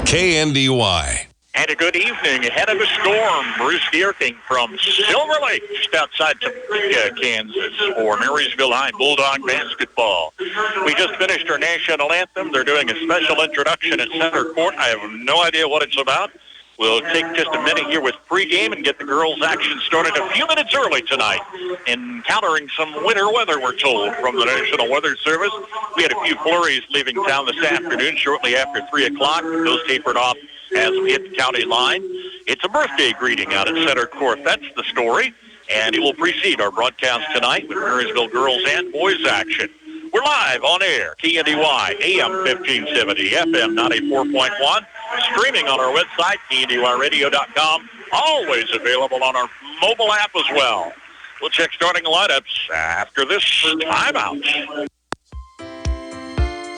KNDY. And a good evening ahead of a storm. Bruce Gierking from Silver Lake, just outside Topeka, Kansas, for Marysville High Bulldog basketball. We just finished our national anthem. They're doing a special introduction at center court. I have no idea what it's about. We'll take just a minute here with pregame and get the girls' action started a few minutes early tonight. Encountering some winter weather, we're told, from the National Weather Service. We had a few flurries leaving town this afternoon shortly after 3 o'clock. Those tapered off as we hit the county line. It's a birthday greeting out at center court. That's the story. And it will precede our broadcast tonight with Marysville girls and boys action. We're live on air, KNDY, AM 1570, FM 94.1, streaming on our website, KNDYradio.com, always available on our mobile app as well. We'll check starting lineups after this timeout.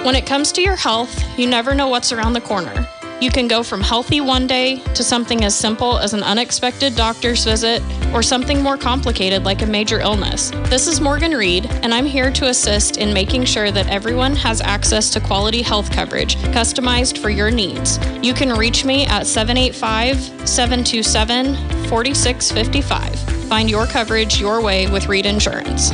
When it comes to your health, you never know what's around the corner. You can go from healthy one day to something as simple as an unexpected doctor's visit or something more complicated like a major illness. This is Morgan Reed, and I'm here to assist in making sure that everyone has access to quality health coverage customized for your needs. You can reach me at 785-727-4655. Find your coverage your way with Reed Insurance.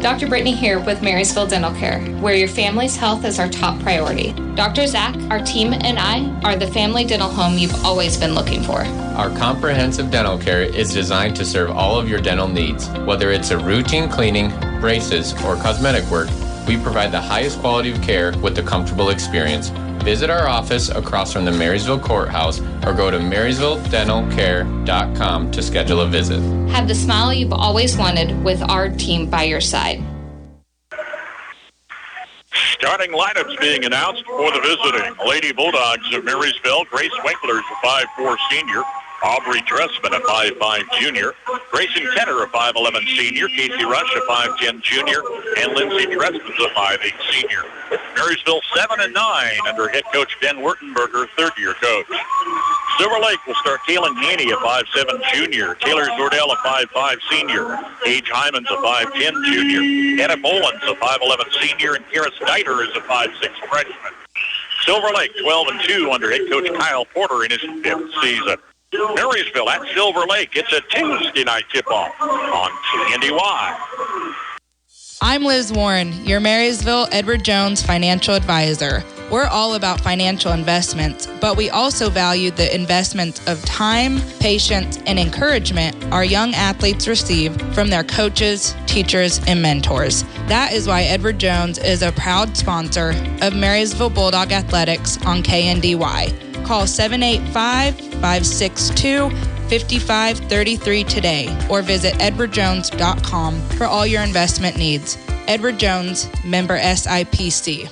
Dr. Brittany here with Marysville Dental Care, where your family's health is our top priority. Dr. Zach, our team, and I are the family dental home you've always been looking for. Our comprehensive dental care is designed to serve all of your dental needs. Whether it's a routine cleaning, braces, or cosmetic work, we provide the highest quality of care with a comfortable experience. Visit our office across from the Marysville Courthouse or go to marysvilledentalcare.com to schedule a visit. Have the smile you've always wanted with our team by your side. Starting lineups being announced for the visiting Lady Bulldogs of Marysville. Grace Winkler is a 5'4 senior. Aubrey Dressman, a 5'5 junior. Grayson Kenner, a 5'11 senior. Casey Rush, a 5'10 junior. And Lindsay Dressman's a 5'8 senior. Marysville 7-9 under head coach Ben Wurtenberger, third-year coach. Silver Lake will start Kaylin Haney, a 5'7 junior. Taylor Zordell, a 5'5 senior. Paige Hyman's a 5'10 junior. Anna Boland's a 5'11 senior. And Kara Snyder is a 5'6 freshman. Silver Lake 12-2 under head coach Kyle Porter in his fifth season. Marysville at Silver Lake. It's a Tuesday night tip-off on KNDY. I'm Liz Warren, your Marysville Edward Jones financial advisor. We're all about financial investments, but we also value the investments of time, patience, and encouragement our young athletes receive from their coaches, teachers, and mentors. That is why Edward Jones is a proud sponsor of Marysville Bulldog Athletics on KNDY. Call 785-562-5533 today or visit edwardjones.com for all your investment needs. Edward Jones, member SIPC.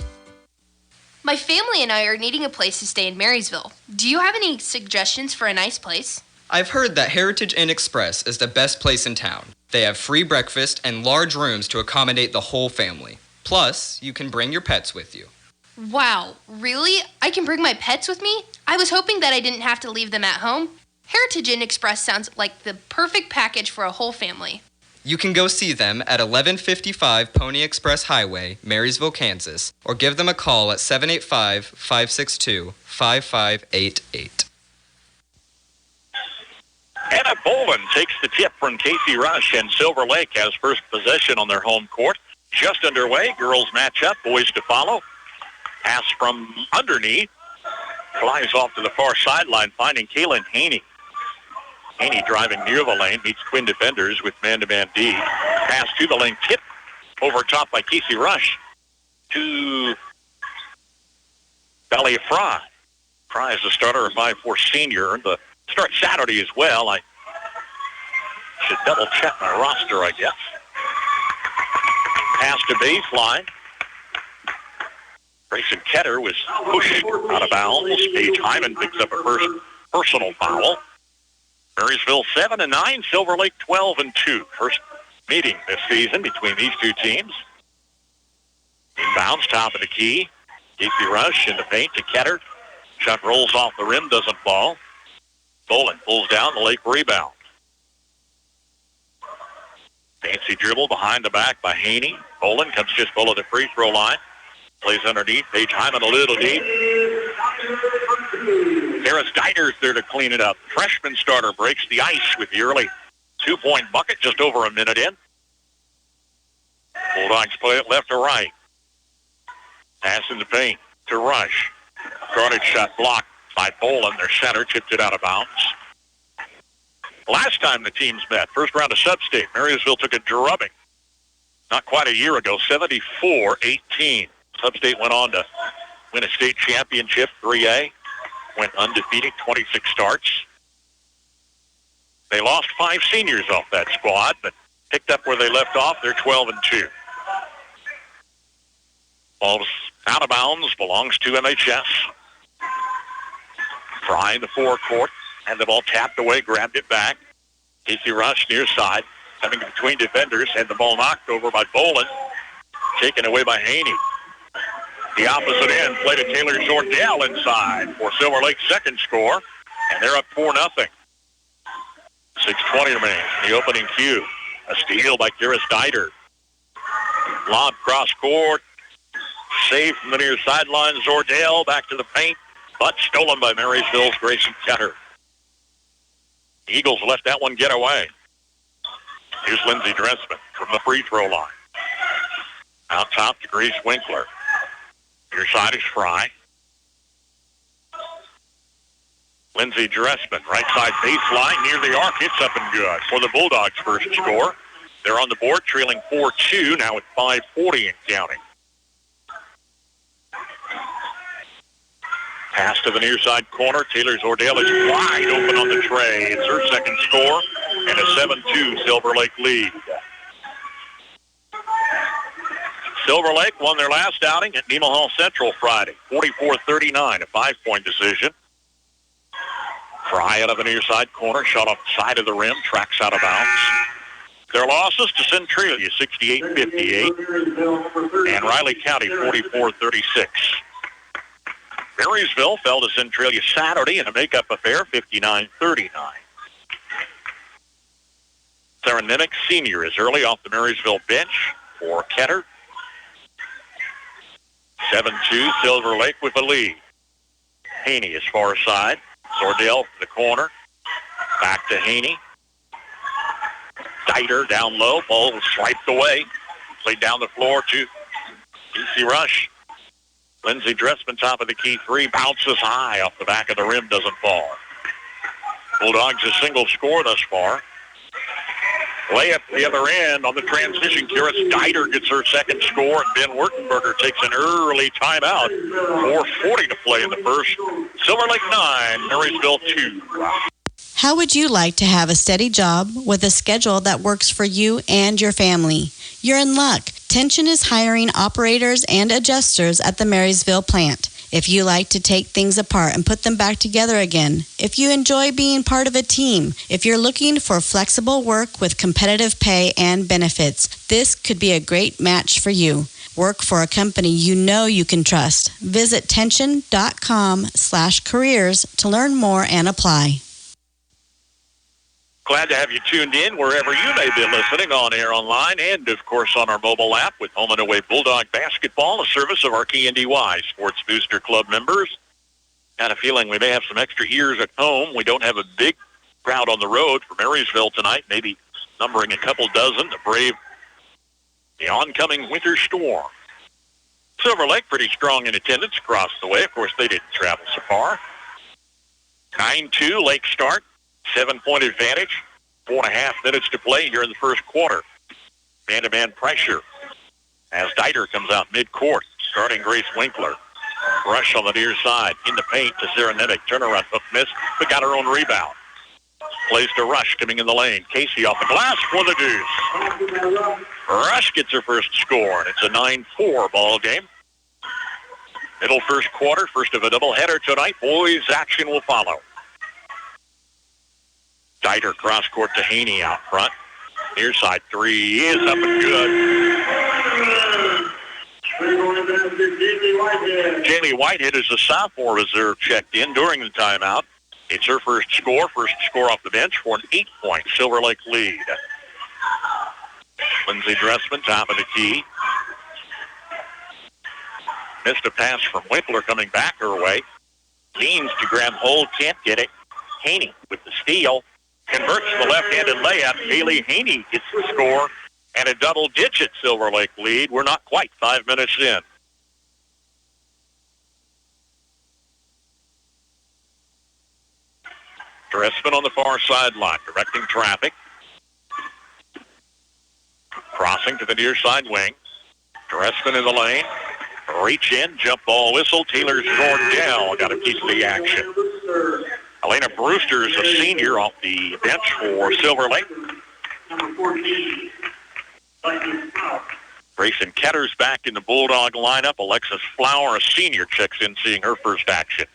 My family and I are needing a place to stay in Marysville. Do you have any suggestions for a nice place? I've heard that Heritage Inn Express is the best place in town. They have free breakfast and large rooms to accommodate the whole family. Plus, you can bring your pets with you. Wow, really? I can bring my pets with me? I was hoping that I didn't have to leave them at home. Heritage Inn Express sounds like the perfect package for a whole family. You can go see them at 1155 Pony Express Highway, Marysville, Kansas, or give them a call at 785-562-5588. Anna Boland takes the tip from Casey Rush, and Silver Lake has first possession on their home court. Just underway, girls match up, boys to follow. Pass from underneath. Flies off to the far sideline, finding Kaylin Haney. Haney driving near the lane, meets twin defenders with man-to-man D. Pass to the lane, tip over top by Casey Rush to Valley Fry. Fry is the starter, a 5'4 senior. The start Saturday as well. I should double-check my roster, I guess. Pass to baseline. Grayson Ketter was pushed out of bounds. Paige Hyman picks up a first personal foul. Marysville 7-9, Silver Lake 12-2. First meeting this season between these two teams. Inbounds, top of the key. Casey Rush in the paint to Ketter. Shot rolls off the rim, doesn't fall. Boland pulls down the Lake rebound. Fancy dribble behind the back by Haney. Boland comes just below the free throw line. Plays underneath. Paige Hyman a little deep. Harris Deider's there to clean it up. Freshman starter breaks the ice with the early 2-point bucket just over a minute in. Bulldogs play it left to right. Pass in the paint to Rush. Guarded shot blocked by Bolin. Their center tipped it out of bounds. Last time the teams met, first round of sub-state, Marysville took a drubbing not quite a year ago, 74-18. Sub-state went on to win a state championship, 3A, went undefeated, 26 starts. They lost 5 seniors off that squad, but picked up where they left off. They're 12-2. Ball's out of bounds, belongs to MHS. Fry in the forecourt, had the ball tapped away, grabbed it back. Casey Rush near side, coming between defenders, had the ball knocked over by Bolin, taken away by Haney. The opposite end, play to Taylor Zordell inside for Silver Lake's second score, and they're up 4-0. 6:20 remaining in the opening cue. A steal by Harris Deider. Lob cross court, saved from the near sideline. Zordell back to the paint, but stolen by Marysville's Grayson Ketter. Eagles let that one get away. Here's Lindsey Dressman from the free throw line. Out top to Grace Winkler. Your side is Fry. Lindsey Dressman, right side baseline, near the arc, hits up and good for the Bulldogs' first score. They're on the board, trailing 4-2, now at 5:40 and counting. Pass to the near side corner. Taylor Zordell is wide open on the tray. It's her second score and a 7-2 Silver Lake lead. Silver Lake won their last outing at Nemaha Central Friday, 44-39, a 5-point decision. Fry out of the near side corner, shot off the side of the rim, tracks out of bounds. Their losses to Centralia, 68-58, and Riley County, 44-36. Marysville fell to Centralia Saturday in a makeup affair, 59-39. Sarah Nimick, senior, is early off the Marysville bench for Ketter. 7-2, Silver Lake with the lead. Haney is far side. Zordell from the corner. Back to Haney. Deider down low. Ball was swiped away. Played down the floor to Casey Rush. Lindsey Dressman, top of the key three. Bounces high off the back of the rim. Doesn't fall. Bulldogs a single score thus far. Layup at the other end on the transition. Harris Deider gets her second score, and Ben Wertenberger takes an early timeout. 4:40 to play in the first. Silver Lake 9, Marysville 2. How would you like to have a steady job with a schedule that works for you and your family? You're in luck. Tension is hiring operators and adjusters at the Marysville plant. If you like to take things apart and put them back together again, if you enjoy being part of a team, if you're looking for flexible work with competitive pay and benefits, this could be a great match for you. Work for a company you know you can trust. Visit tension.com/careers to learn more and apply. Glad to have you tuned in wherever you may be listening, on air, online, and, of course, on our mobile app with Home and Away Bulldog Basketball, a service of our KNDY Sports Booster Club members. Got a feeling we may have some extra ears at home. We don't have a big crowd on the road for Marysville tonight, maybe numbering a couple dozen to brave the oncoming winter storm. Silver Lake pretty strong in attendance across the way. Of course, they didn't travel so far. 9-2 Lake start. 7-point advantage. 4.5 minutes to play here in the first quarter. Man-to-man pressure as Deider comes out mid-court, starting Grace Winkler. Rush on the near side. In the paint to Sarah Nimick. Turnaround hook miss, but got her own rebound. Plays to Rush coming in the lane. Casey off the glass for the deuce. Rush gets her first score, and it's a 9-4 ball game. Middle first quarter, first of a doubleheader tonight. Boys action will follow. Deider cross court to Haney out front. Near side three is up and good. Jamie Whitehead is a sophomore reserve, checked in during the timeout. It's her first score off the bench for an 8-point Silver Lake lead. Lindsey Dressman, top of the key. Missed a pass from Winkler coming back her way. Leans to grab hold, can't get it. Haney with the steal. Converts the left-handed layup. Haley Haney gets the score and a double-digit Silver Lake lead. We're not quite 5 minutes in. Dressman on the far sideline, directing traffic. Crossing to the near side wing. Dressman in the lane. Reach in, jump ball whistle. Taylor Jordell got a piece of the action. Elena Brewster is a senior off the bench for Silver Lake. Number 14. Grayson Ketter's back in the Bulldog lineup. Alexis Flower, a senior, checks in, seeing her first action.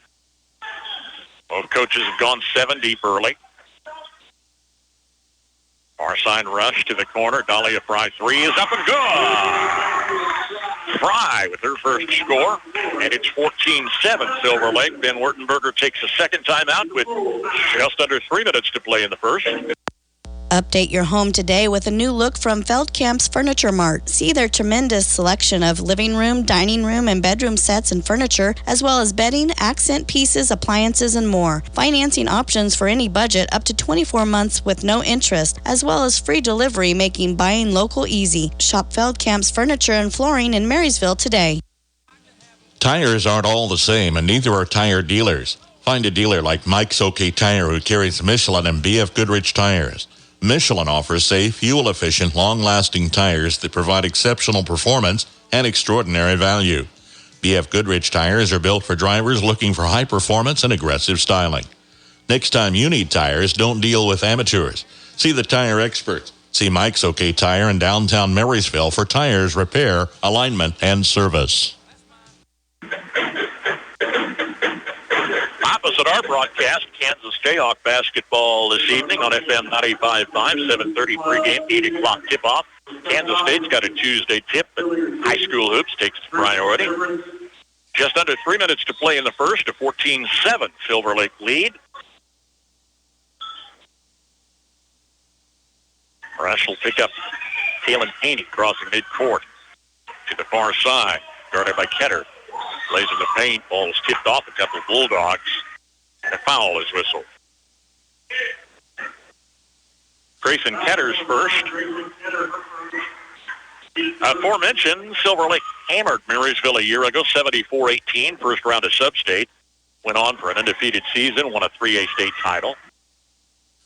Both coaches have gone 7 deep early. Far side rush to the corner. Dahlia Fry 3 is up and good. Fry with her first score, and it's 14-7 Silver Lake. Ben Wertenberger takes a second timeout with just under 3 minutes to play in the first. Update your home today with a new look from Feldkamp's Furniture Mart. See their tremendous selection of living room, dining room, and bedroom sets and furniture, as well as bedding, accent pieces, appliances, and more. Financing options for any budget up to 24 months with no interest, as well as free delivery, making buying local easy. Shop Feldkamp's Furniture and Flooring in Marysville today. Tires aren't all the same, and neither are tire dealers. Find a dealer like Mike's OK Tire, who carries Michelin and BF Goodrich tires. Michelin offers safe, fuel-efficient, long-lasting tires that provide exceptional performance and extraordinary value. BF Goodrich tires are built for drivers looking for high performance and aggressive styling. Next time you need tires, don't deal with amateurs. See the tire experts. See Mike's OK Tire in downtown Marysville for tires, repair, alignment, and service. Opposite our broadcast, Kansas Jayhawk basketball this evening on FM 95.5, 7:30 pregame, 8 o'clock tip-off. Kansas State's got a Tuesday tip, but high school hoops takes the priority. Just under 3 minutes to play in the first, a 14-7 Silver Lake lead. Rush will pick up Kaylin Haney crossing midcourt to the far side, guarded by Ketter. Plays in the paint, ball is tipped off a couple of Bulldogs, and a foul is whistled. Grayson Ketter's first. Aforementioned, Silver Lake hammered Marysville a year ago, 74-18, first round of sub-state. Went on for an undefeated season, won a 3A state title.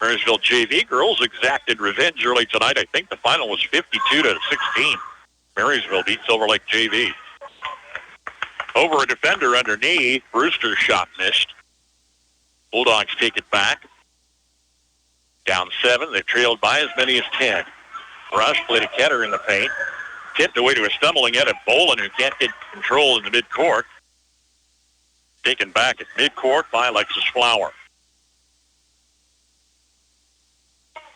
Marysville JV girls exacted revenge early tonight. I think the final was 52-16. Marysville beat Silver Lake JV. Over a defender underneath. Brewster's shot missed. Bulldogs take it back. Down 7. They've trailed by as many as 10. Rush played a Ketter in the paint. Tipped away to a stumbling Etta Bolin, who can't get control in the midcourt. Taken back at midcourt by Alexis Flower.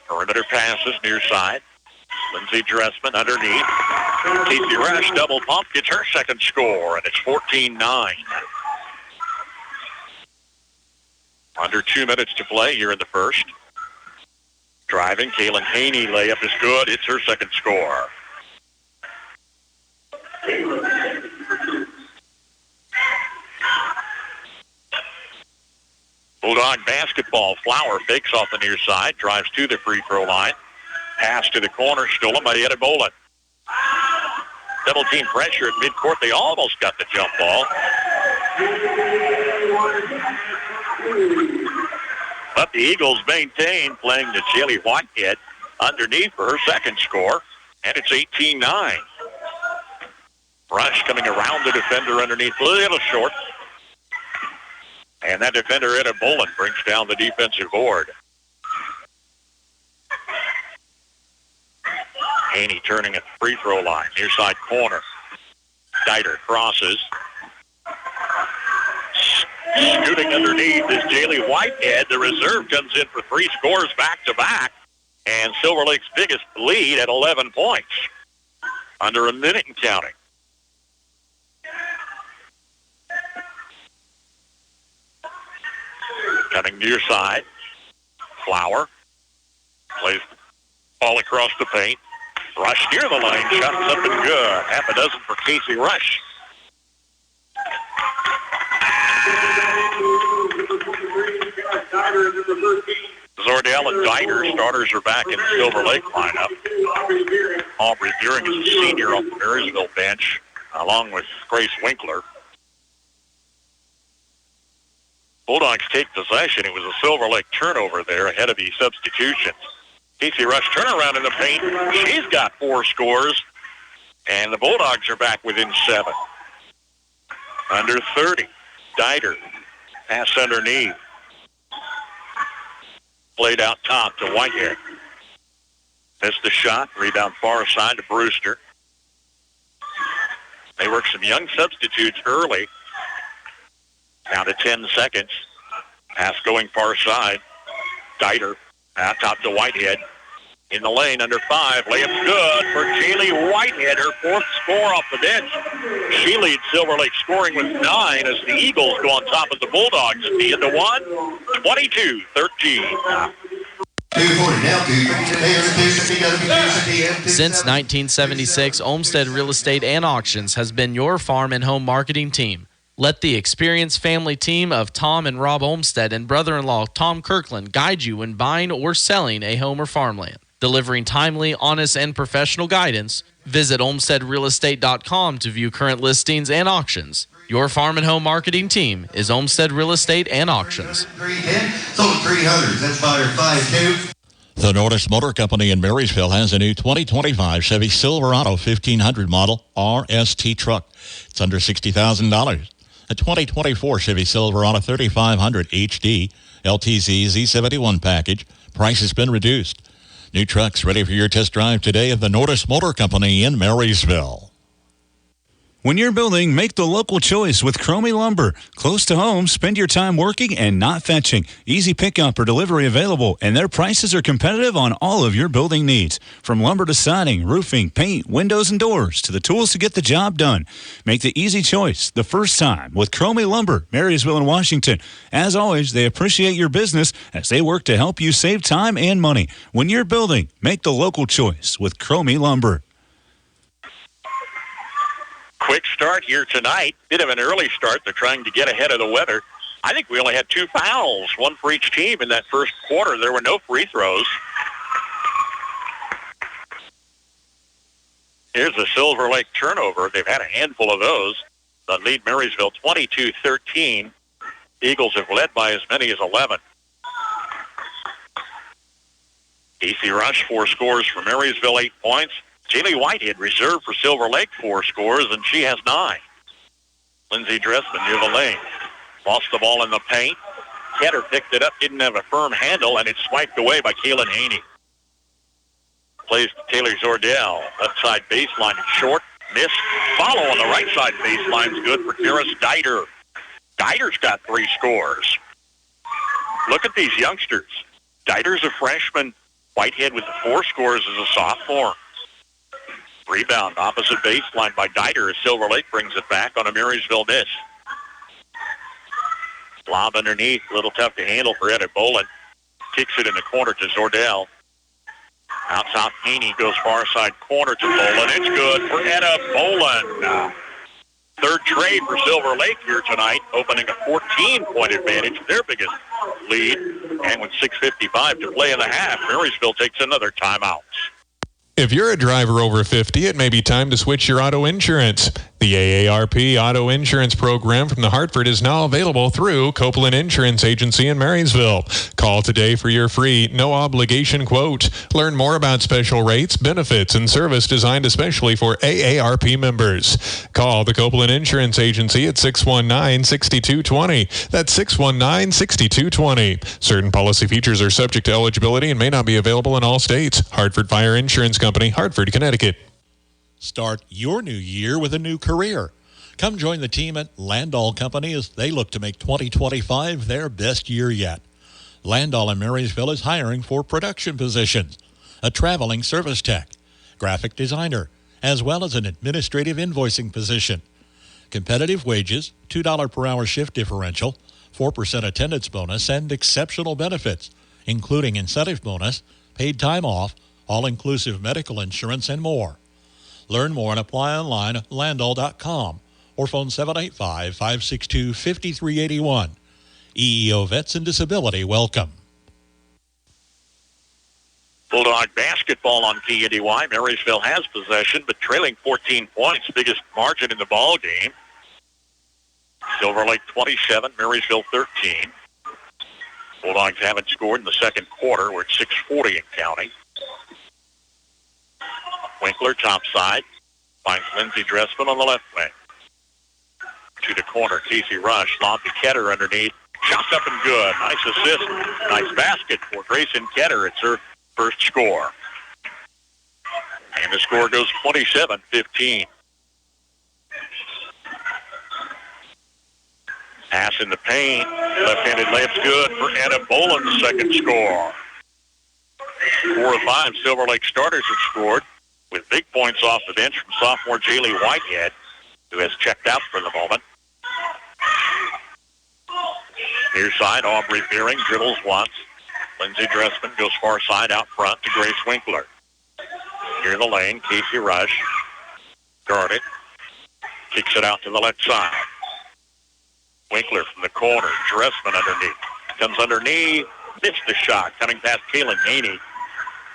Perimeter passes near side. Lindsay Dressman underneath. Casey Rush double pump, gets her second score, and it's 14-9. Under 2 minutes to play here in the first. Driving, Kaylin Haney layup is good. It's her second score. Bulldog basketball. Flower fakes off the near side, drives to the free throw line. Pass to the corner, stolen by Etta Bolin. Double team pressure at midcourt. They almost got the jump ball. But the Eagles maintain, playing to Shaylee Whitehead underneath for her second score, and it's 18-9. Rush coming around the defender underneath, a little short. And that defender, Etta Bolin, brings down the defensive board. Haney turning at the free throw line, near side corner. Dieter crosses. Scooting underneath is Jaylee Whitehead. The reserve comes in for 3 scores back-to-back. And Silver Lake's biggest lead at 11 points. Under a minute and counting. Coming near side. Flower. Plays the ball across the paint. Rush near the line. Shots up and good. Half a dozen for Casey Rush. and Diner, starters are back in the Silver Lake lineup. Aubrey Deering is a senior on the Marysville bench, along with Grace Winkler. Bulldogs take possession. It was a Silver Lake turnover there ahead of the substitutions. Casey Rush turnaround in the paint. She's got 4 scores, and the Bulldogs are back within 7. Under 30. Diner. Pass underneath. Played out top to Whitehead. Missed the shot. Rebound far side to Brewster. They work some young substitutes early. Down to 10 seconds. Pass going far side. Diner. Out top to Whitehead. In the lane, under 5. Layup's good for Jaylee Whitehead, her 4th score off the bench. She leads Silver Lake scoring with 9 as the Eagles go on top of the Bulldogs. The end of 1, 22-13. Since 1976, Olmsted Real Estate and Auctions has been your farm and home marketing team. Let the experienced family team of Tom and Rob Olmsted and brother-in-law Tom Kirkland guide you when buying or selling a home or farmland. Delivering timely, honest, and professional guidance, visit olmstedrealestate.com to view current listings and auctions. Your farm and home marketing team is Olmsted Real Estate and Auctions. 300, that's buyer 5-2. The Nordis Motor Company in Marysville has a new 2025 Chevy Silverado 1500 model RST truck. It's under $60,000. A 2024 Chevy Silverado 3500 HD LTZ Z71 package. Price has been reduced. New trucks ready for your test drive today at the Nordis Motor Company in Marysville. When you're building, make the local choice with Cromie Lumber. Close to home, spend your time working and not fetching. Easy pickup or delivery available, and their prices are competitive on all of your building needs. From lumber to siding, roofing, paint, windows, and doors, to the tools to get the job done. Make the easy choice the first time with Cromie Lumber, Marysville and Washington. As always, they appreciate your business as they work to help you save time and money. When you're building, make the local choice with Cromie Lumber. Quick start here tonight. Bit of an early start. They're trying to get ahead of the weather. I think we only had 2 fouls, 1 for each team in that first quarter. There were no free throws. Here's a Silver Lake turnover. They've had a handful of those. The lead Marysville 22-13. Eagles have led by as many as 11. Casey Rush, 4 scores for Marysville, 8 points. Jaylee Whitehead reserved for Silver Lake, 4 scores, and she has 9. Lindsey Dressman near the lane. Lost the ball in the paint. Ketter picked it up, didn't have a firm handle, and it's swiped away by Kaylin Haney. Plays to Taylor Zordell. Left side baseline, short, missed. Follow on the right side baseline is good for Karis Diner. Diner's got 3 scores. Look at these youngsters. Diner's a freshman. Whitehead with the 4 scores as a sophomore. Rebound, opposite baseline by Diner as Silver Lake brings it back on a Marysville miss. Lob underneath, a little tough to handle for Etta Bolin. Kicks it in the corner to Zordell. Out top, Haney goes far side corner to Bolin. It's good for Etta Bolin. 3rd trade for Silver Lake here tonight, opening a 14-point advantage, their biggest lead. And with 6:55 to play in the half, Marysville takes another timeout. If you're a driver over 50, it may be time to switch your auto insurance. The AARP Auto Insurance Program from the Hartford is now available through Copeland Insurance Agency in Marysville. Call today for your free, no-obligation quote. Learn more about special rates, benefits, and service designed especially for AARP members. Call the Copeland Insurance Agency at 619-6220. That's 619-6220. Certain policy features are subject to eligibility and may not be available in all states. Hartford Fire Insurance Company, Hartford, Connecticut. Start your new year with a new career. Come join the team at Landau Company as they look to make 2025 their best year yet. Landau in Marysville is hiring for production positions, a traveling service tech, graphic designer, as well as an administrative invoicing position. Competitive wages, $2 per hour shift differential, 4% attendance bonus, and exceptional benefits, including incentive bonus, paid time off, all-inclusive medical insurance, and more. Learn more and apply online at landau.com or phone 785-562-5381. EEO Vets and Disability welcome. Bulldog basketball on KNDY. Marysville has possession, but trailing 14 points, biggest margin in the ball game. Silver Lake 27, Marysville 13. Bulldogs haven't scored in the second quarter. We're at 6:40 and counting. Winkler, top side, finds Lindsey Dressman on the left wing. To the corner, Casey Rush, lob to Ketter underneath. Shots up and good. Nice assist. Nice basket for Grayson Ketter. It's her first score. And the score goes 27-15. Pass in the paint. Left-handed layup's good for Anna Boland's second score. 4 of 5 Silver Lake starters have scored, with big points off the bench from sophomore Jaylee Whitehead, who has checked out for the moment. Near side, Aubrey Fearing dribbles once. Lindsey Dressman goes far side out front to Grace Winkler. Near the lane, Casey Rush. Guarded. Kicks it out to the left side. Winkler from the corner. Dressman underneath. Comes underneath. Missed the shot. Coming past Kaylin Haney,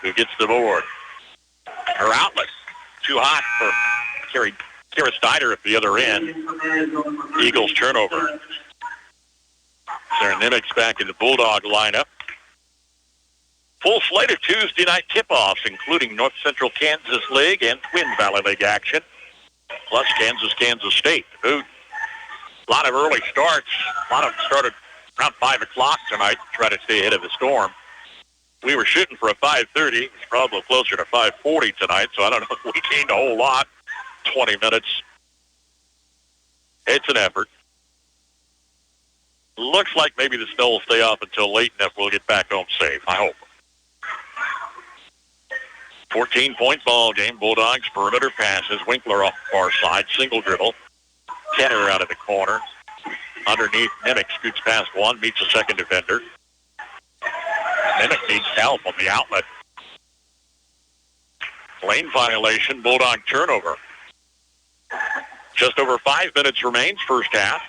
who gets the board. Her outlet. Too hot for Kara Steiner at the other end. Eagles turnover. Sarah Nimitz back in the Bulldog lineup. Full slate of Tuesday night tip-offs, including North Central Kansas League and Twin Valley League action, plus Kansas State. A lot of early starts. A lot of them started around 5 o'clock tonight to try to stay ahead of the storm. We were shooting for a 5:30. It's probably closer to 5:40 tonight, so I don't know if we gained a whole lot. 20 minutes. It's an effort. Looks like maybe the snow will stay off until late enough we'll get back home safe. I hope. 14-point ball game. Bulldogs perimeter passes. Winkler off the far side. Single dribble. Kenner out of the corner. Underneath, Nemick scoots past one. Meets a second defender. Nemick needs help on the outlet. Lane violation. Bulldog turnover. Just over 5 minutes remains first half.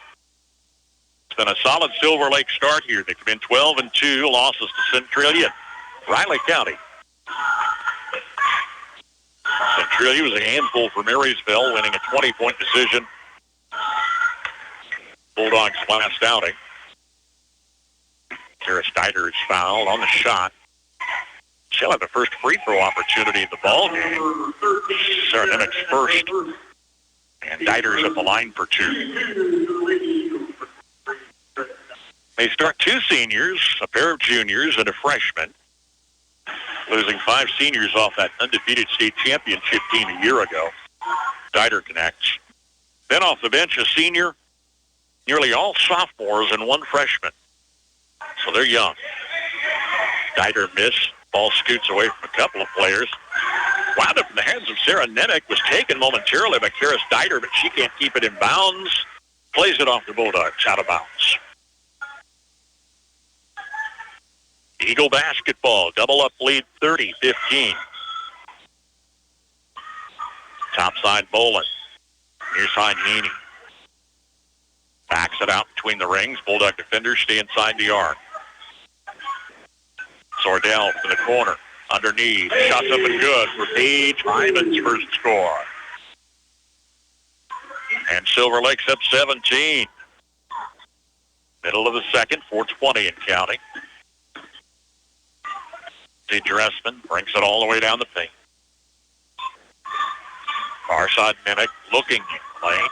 It's been a solid Silver Lake start here. They come in 12-2, losses to Centralia, Riley County. Centralia was a handful for Marysville, winning a 20-point decision. Bulldogs last outing. Kara Steiner is fouled on the shot. She'll have the first free throw opportunity in the ball game. Sarah Nimick's first. And Dieter's at the line for 2. They start 2 seniors, a pair of juniors, and a freshman. Losing 5 seniors off that undefeated state championship team a year ago. Dieter connects. Then off the bench, a senior, nearly all sophomores, and 1 freshman. So they're young. Dieter missed. Ball scoots away from a couple of players. Wound up in the hands of Sarah Nemick. Was taken momentarily by Kara Steiner, but she can't keep it in bounds. Plays it off the Bulldogs, out of bounds. Eagle basketball, double up lead 30-15. Top side Boland. Near side Haney. Backs it out between the rings. Bulldog defenders stay inside the arc. Sordell in the corner. Underneath. Shots up and good for Paige Hyman's first score. And Silver Lake's up 17. Middle of the second, 4:20 and counting. D. Dressman brings it all the way down the paint. Far side Nimick looking in lane.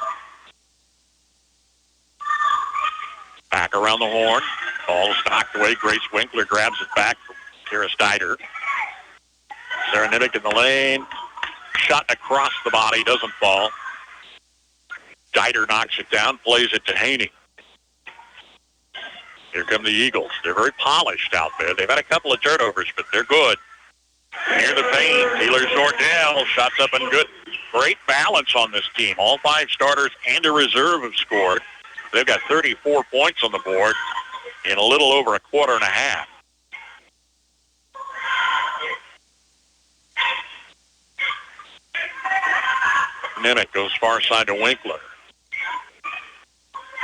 Back around the horn. Ball knocked away. Grace Winkler grabs it back from Kara Steiner. Sarah Nimick in the lane. Shot across the body. Doesn't fall. Dieter knocks it down. Plays it to Haney. Here come the Eagles. They're very polished out there. They've had a couple of turnovers, but they're good. Near the paint, Taylor Sordell. Shots up and good. Great balance on this team. All 5 starters and a reserve have scored. They've got 34 points on the board in a little over a quarter and a half. Nimick goes far side to Winkler.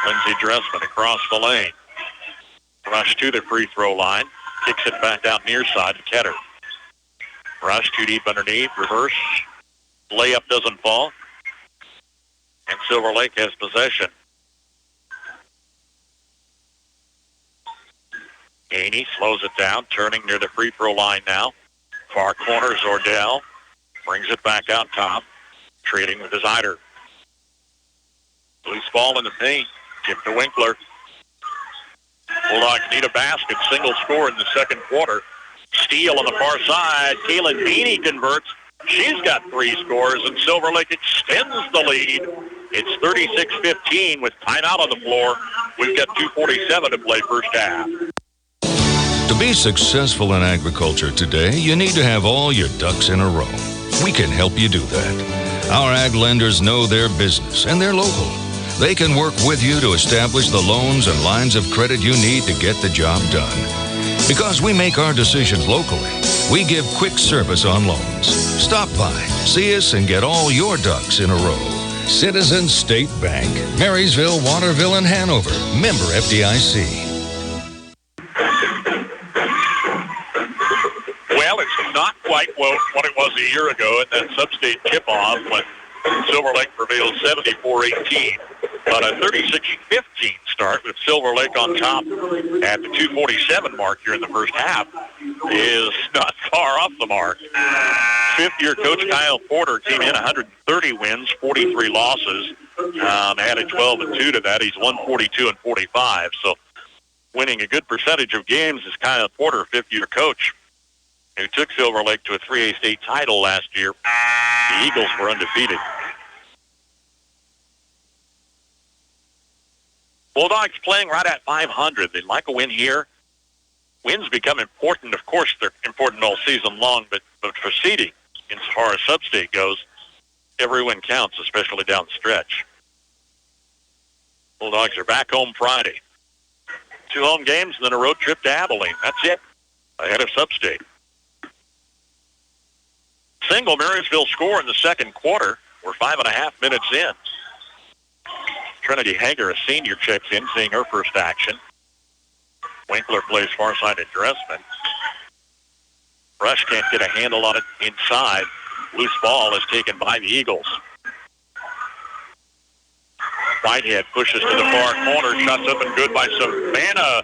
Lindsey Dressman across the lane. Rush to the free throw line. Kicks it back out near side to Ketter. Rush too deep underneath. Reverse. Layup doesn't fall. And Silver Lake has possession. Haney slows it down, turning near the free throw line now. Far corner, Zordell brings it back out top, trading with his hider. Loose ball in the paint. Tip to Winkler. Bulldogs need a basket. Single score in the second quarter. Steal on the far side. Kaylin Meany converts. She's got 3 scores, and Silver Lake extends the lead. It's 36-15 with timeout on the floor. We've got 2:47 to play first half. To be successful in agriculture today, you need to have all your ducks in a row. We can help you do that. Our ag lenders know their business, and they're local. They can work with you to establish the loans and lines of credit you need to get the job done. Because we make our decisions locally, we give quick service on loans. Stop by, see us, and get all your ducks in a row. Citizens State Bank, Marysville, Waterville, and Hanover. Member FDIC. Well, it's not quite what it was a year ago in that sub-state tip-off when Silver Lake prevailed 74-18. But a 36-15 start with Silver Lake on top at the 2:47 mark here in the first half is not far off the mark. Fifth-year coach Kyle Porter came in 130 wins, 43 losses. Added 12-2 to that. He's won 42 and 45. So winning a good percentage of games is Kyle Porter, fifth-year coach, who took Silver Lake to a 3A state title last year. The Eagles were undefeated. Bulldogs playing right at 500. They'd like a win here. Wins become important. Of course, they're important all season long, but for seeding, as far as sub-state goes, every win counts, especially down the stretch. Bulldogs are back home Friday. 2 home games and then a road trip to Abilene. That's it, ahead of sub-state. Single Marysville score in the second quarter. We're 5.5 minutes in. Trinity Hager, a senior, checks in, seeing her first action. Winkler plays far side at Dressman. Rush can't get a handle on it inside. Loose ball is taken by the Eagles. Whitehead pushes to the far corner. Shots up and good by Savannah.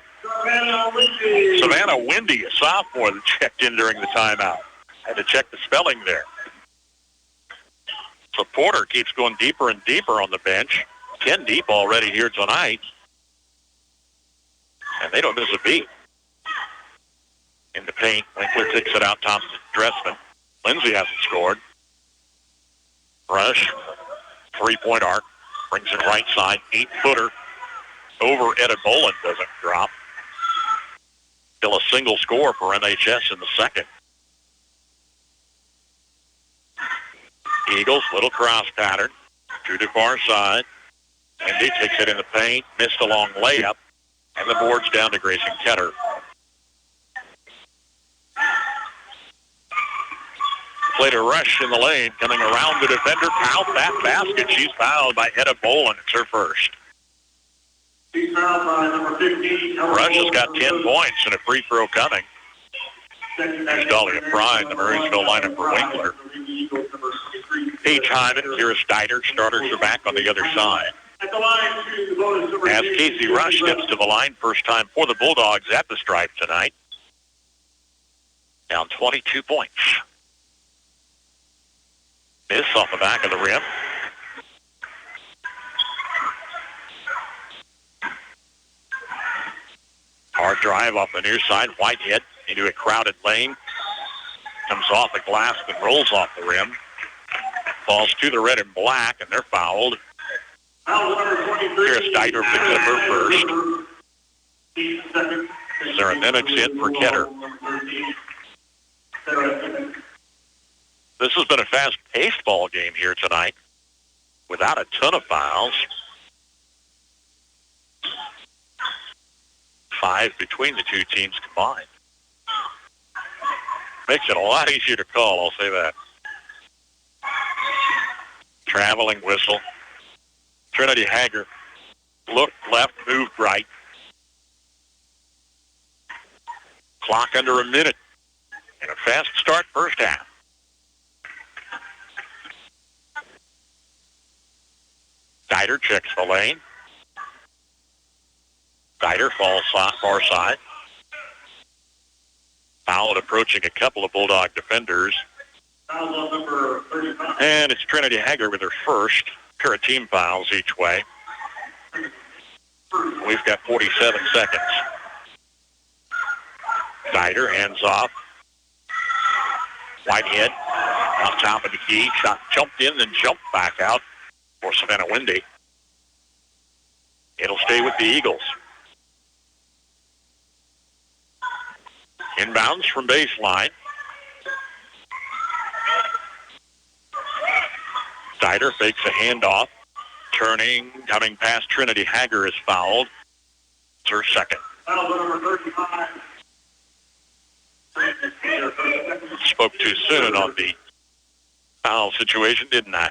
Savannah Windy, a sophomore that checked in during the timeout. Had to check the spelling there. So Porter keeps going deeper and deeper on the bench. 10 deep already here tonight. And they don't miss a beat. In the paint, Winkler takes it out top to Dressman. Lindsay hasn't scored. Rush, 3-point arc. Brings it right side, 8-footer. Over Etta Boland, doesn't drop. Still a single score for MHS in the second. Eagles, little cross pattern. To the far side. Indy takes it in the paint. Missed a long layup. And the board's down to Grayson Ketter. Played a rush in the lane. Coming around the defender. Fouled that basket. She's fouled by Etta Boland. It's her first. She's fouled by number 15. Rush has got 10 points and a free throw coming. There's Dahlia Fry in the Marysville lineup for Winkler. Paige Hyman, Kira Steiner, starters are back on the other side. As Casey Rush steps to the line, first time for the Bulldogs at the stripe tonight. Down 22 points. Miss off the back of the rim. Hard drive off the near side. Whitehead into a crowded lane. Comes off the glass and rolls off the rim. Falls to the red and black, and they're fouled. Kira Steiner picks up her first. Sarah Nennick's in for Ketter. This has been a fast-paced ball game here tonight without a ton of fouls. 5 between the two teams combined. Makes it a lot easier to call, I'll say that. Traveling whistle. Trinity Hager looked left, moved right. Clock under a minute And a fast start first half. Dieter checks the lane. Dieter falls far side. Foul approaching a couple of Bulldog defenders. And it's Trinity Hager with her first pair of team fouls each way. We've got 47 seconds. Dieter hands off. Whitehead on top of the key. Shot jumped in and jumped back out for Savannah Wendy. It'll stay with the Eagles. Inbounds from baseline. Dieter fakes a handoff. Turning, coming past Trinity Hager is fouled. It's her second. Spoke too soon on the foul situation, didn't I?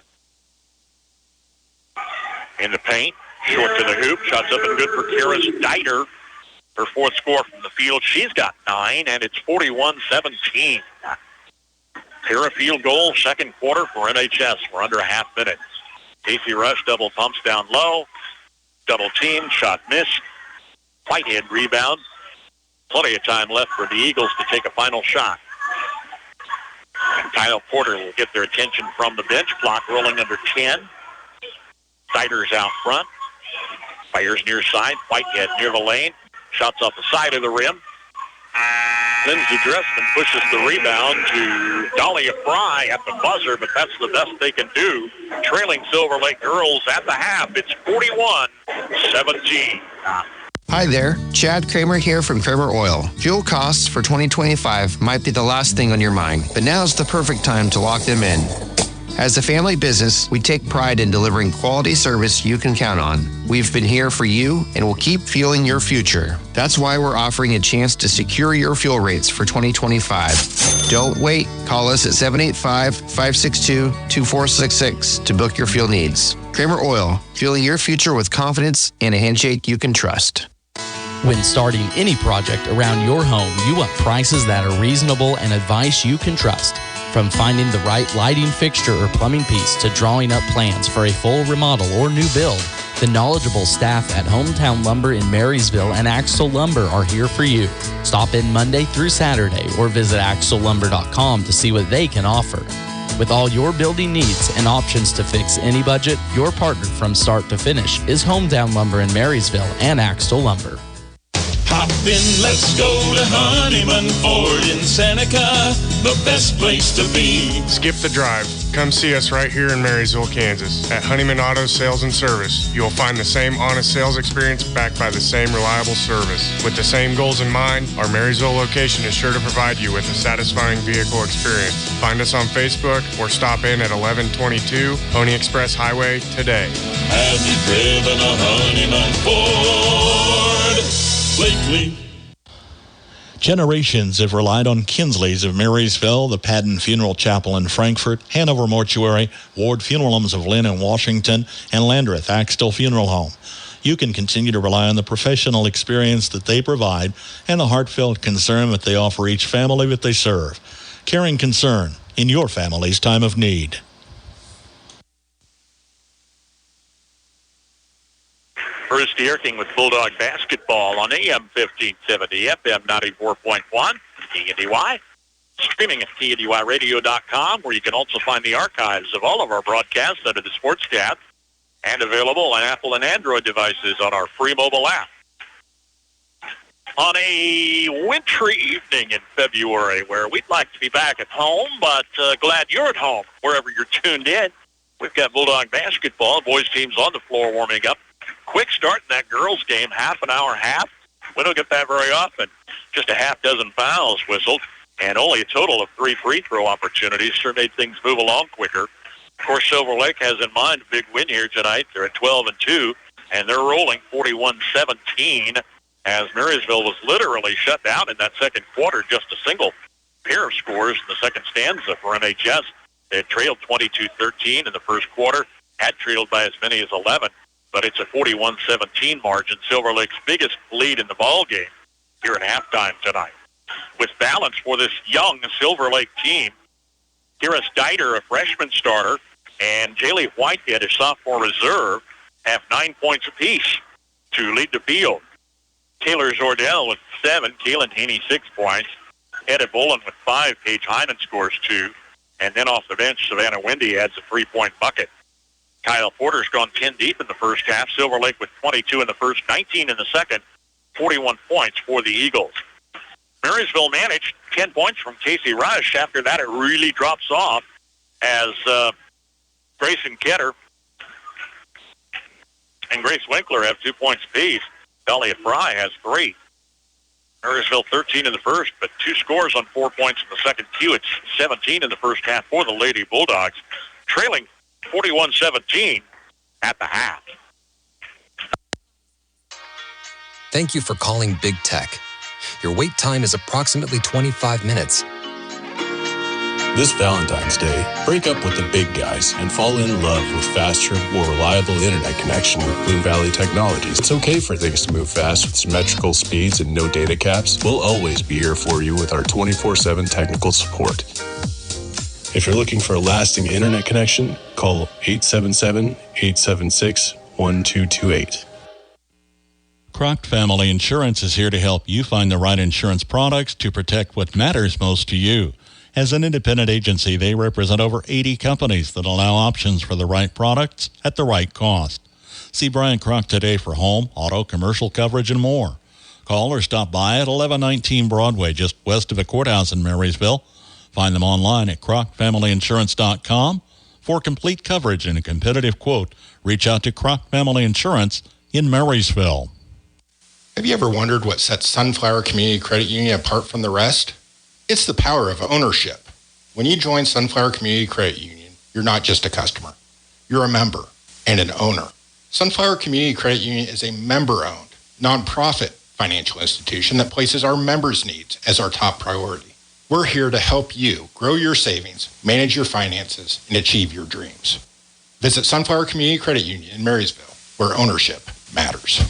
In the paint, short to the hoop, shots up and good for Karis Dieter. Her fourth score from the field. She's got 9, and it's 41-17. Pair of field goal, second quarter for MHS. We're under a half minute. Casey Rush double pumps down low. Double team, shot missed. Whitehead rebound. Plenty of time left for the Eagles to take a final shot. And Kyle Porter will get their attention from the bench. Clock rolling under 10. Dieter's out front. Fires near side. Whitehead near the lane. Shots off the side of the rim. Lindsey Dressman pushes the rebound to Dahlia Fry at the buzzer, but that's the best they can do. Trailing Silver Lake girls at the half. It's 41-17. Hi there, Chad Kramer here from Kramer Oil. Fuel costs for 2025 might be the last thing on your mind, but now's the perfect time to lock them in. As a family business, we take pride in delivering quality service you can count on. We've been here for you and will keep fueling your future. That's why we're offering a chance to secure your fuel rates for 2025. Don't wait. Call us at 785-562-2466 to book your fuel needs. Kramer Oil, fueling your future with confidence and a handshake you can trust. When starting any project around your home, you want prices that are reasonable and advice you can trust. From finding the right lighting fixture or plumbing piece to drawing up plans for a full remodel or new build, the knowledgeable staff at Hometown Lumber in Marysville and Axel Lumber are here for you. Stop in Monday through Saturday or visit axellumber.com to see what they can offer. With all your building needs and options to fix any budget, your partner from start to finish is Hometown Lumber in Marysville and Axel Lumber. Hop in, let's go to Honeyman Ford in Seneca, the best place to be. Skip the drive. Come see us right here in Marysville, Kansas. At Honeyman Auto Sales and Service, you'll find the same honest sales experience backed by the same reliable service. With the same goals in mind, our Marysville location is sure to provide you with a satisfying vehicle experience. Find us on Facebook or stop in at 1122 Pony Express Highway today. Have you driven a Honeyman Ford lately? Generations have relied on Kinsley's of Marysville, the Padden Funeral Chapel in Frankfort, Hanover Mortuary, Ward Funeral Homes of Lynn and Washington, and Landreth Axtell Funeral Home. You can continue to rely on the professional experience that they provide and the heartfelt concern that they offer each family that they serve. Caring concern in your family's time of need. Bruce Dierking with Bulldog Basketball on AM 1570, FM 94.1, KNDY. Streaming at KNDYradio.com, where you can also find the archives of all of our broadcasts under the Sportscast and available on Apple and Android devices on our free mobile app. On a wintry evening in February where we'd like to be back at home, but glad you're at home wherever you're tuned in. We've got Bulldog Basketball. Boys teams on the floor warming up. Quick start in that girls' game, half an hour half. We don't get that very often. Just a half dozen fouls whistled, and only a total of 3 free throw opportunities. Sure made things move along quicker. Of course, Silver Lake has in mind a big win here tonight. They're at 12-2, and they're rolling 41-17 as Marysville was literally shut down in that second quarter. Just a single pair of scores in the second stanza for MHS. They had trailed 22-13 in the first quarter, had trailed by as many as 11. But it's a 41-17 margin, Silver Lake's biggest lead in the ball game here at halftime tonight. with balance for this young Silver Lake team. Kira Steiner, a freshman starter, and Jaylee Whitehead, a sophomore reserve, have 9 points apiece to lead the field. Taylor Zordell with 7, Kaylin Haney 6 points, Edda Bolin with 5, Paige Hyman scores 2, and then off the bench, Savannah Wendy adds a 3-point bucket. Kyle Porter's gone 10 deep in the first half. Silver Lake with 22 in the first, 19 in the second, 41 points for the Eagles. Marysville managed 10 points from Casey Rush. After that, it really drops off as Grayson Ketter and Grace Winkler have 2 points apiece. Dahlia Fry has 3. Marysville 13 in the first, but 2 scores on 4 points in the second. It's 17 in the first half for the Lady Bulldogs, trailing 41-17 at the half. Thank you for calling Big Tech. Your wait time is approximately 25 minutes. This Valentine's Day, break up with the big guys and fall in love with faster, more reliable internet connection with Blue Valley Technologies. It's okay for things to move fast with symmetrical speeds and no data caps. We'll always be here for you with our 24/7 technical support. If you're looking for a lasting internet connection, call 877-876-1228. Croc Family Insurance is here to help you find the right insurance products to protect what matters most to you. As an independent agency, they represent over 80 companies that allow options for the right products at the right cost. See Brian Croc today for home, auto, commercial coverage, and more. Call or stop by at 1119 Broadway, just west of the courthouse in Marysville. Find them online at crocfamilyinsurance.com. For complete coverage and a competitive quote, reach out to Croc Family Insurance in Marysville. Have you ever wondered what sets Sunflower Community Credit Union apart from the rest? It's the power of ownership. When you join Sunflower Community Credit Union, you're not just a customer. You're a member and an owner. Sunflower Community Credit Union is a member-owned, nonprofit financial institution that places our members' needs as our top priority. We're here to help you grow your savings, manage your finances, and achieve your dreams. Visit Sunflower Community Credit Union in Marysville, where ownership matters.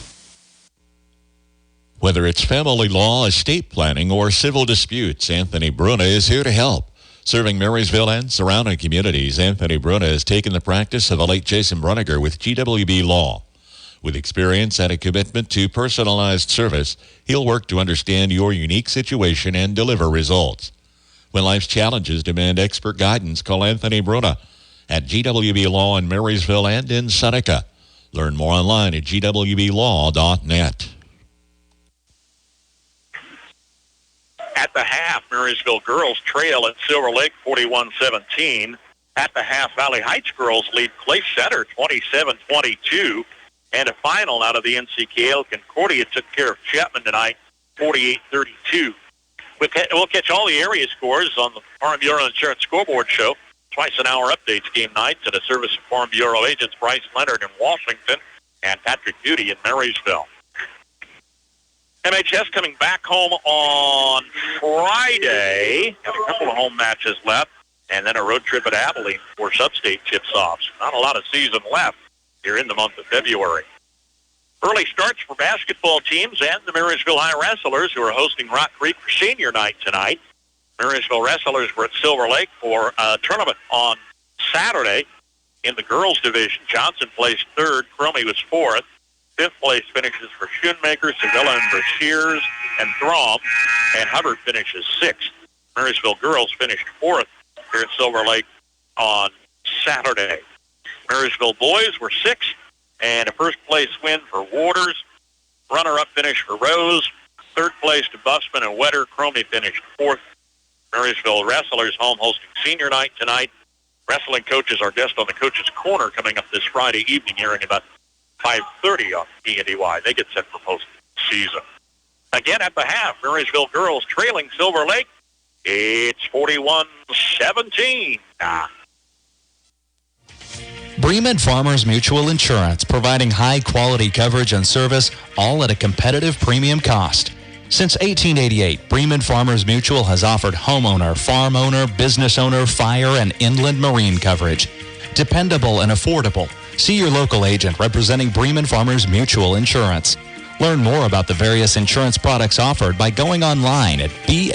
Whether it's family law, estate planning, or civil disputes, Anthony Bruna is here to help. Serving Marysville and surrounding communities, Anthony Bruna has taken the practice of the late Jason Bruniger with GWB Law. With experience and a commitment to personalized service, he'll work to understand your unique situation and deliver results. When life's challenges demand expert guidance, call Anthony Bruna at GWB Law in Marysville and in Seneca. Learn more online at gwblaw.net. At the half, Marysville girls trail at Silver Lake 41-17. At the half, Valley Heights girls lead Clay Center 27-22. And a final out of the NCKL, Concordia took care of Chapman tonight 48-32. We'll catch all the area scores on the Farm Bureau Insurance Scoreboard Show. Twice an hour updates game nights at a service of Farm Bureau agents Bryce Leonard in Washington and Patrick Duty in Marysville. MHS coming back home on Friday. Got a couple of home matches left, and then a road trip at Abilene for sub-state tips-offs. Not a lot of season left here in the month of February. Early starts for basketball teams and the Marysville High Wrestlers, who are hosting Rock Creek for senior night tonight. Marysville Wrestlers were at Silver Lake for a tournament on Saturday in the girls' division. Johnson placed third. Cromie was fourth. Fifth place finishes for Schoonmaker, Sevilla, and Brashears, and Throm, and Hubbard finishes sixth. Marysville girls finished fourth here at Silver Lake on Saturday. Marysville boys were sixth, and a first-place win for Waters. Runner-up finish for Rose. Third place to Buffsman and Wetter. Cromie finished fourth. Marysville Wrestlers home hosting senior night tonight. Wrestling coaches, our guest on the Coach's Corner, coming up this Friday evening here in about 5:30 on E&DY. They get set for postseason. Again at the half, Marysville girls trailing Silver Lake. It's 41-17. Bremen Farmers Mutual Insurance, providing high-quality coverage and service, all at a competitive premium cost. Since 1888, Bremen Farmers Mutual has offered homeowner, farm owner, business owner, fire, and inland marine coverage. Dependable and affordable. See your local agent representing Bremen Farmers Mutual Insurance. Learn more about the various insurance products offered by going online at bfmic.com.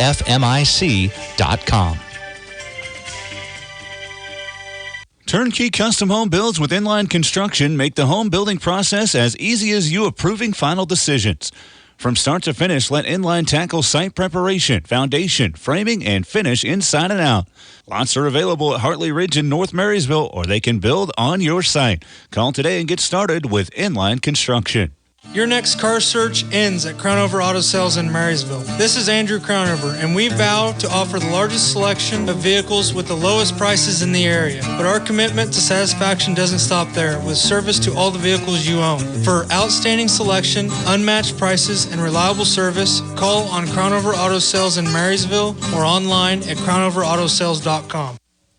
Turnkey custom home builds with Inline Construction make the home building process as easy as you approving final decisions. From start to finish, let Inline tackle site preparation, foundation, framing, and finish inside and out. Lots are available at Hartley Ridge in North Marysville, or they can build on your site. Call today and get started with Inline Construction. Your next car search ends at Crownover Auto Sales in Marysville. This is Andrew Crownover, and we vow to offer the largest selection of vehicles with the lowest prices in the area. But our commitment to satisfaction doesn't stop there, with service to all the vehicles you own. For outstanding selection, unmatched prices, and reliable service, call on Crownover Auto Sales in Marysville or online at crownoverautosales.com.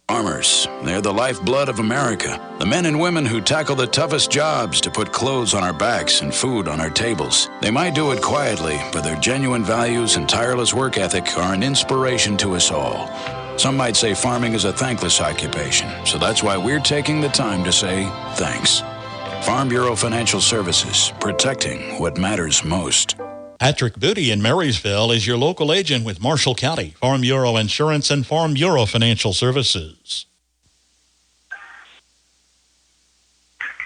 Farmers, they're the lifeblood of America. The men and women who tackle the toughest jobs to put clothes on our backs and food on our tables. They might do it quietly, but their genuine values and tireless work ethic are an inspiration to us all. Some might say farming is a thankless occupation, so that's why we're taking the time to say thanks. Farm Bureau Financial Services, protecting what matters most. Patrick Booty in Marysville is your local agent with Marshall County, Farm Bureau Insurance, and Farm Bureau Financial Services.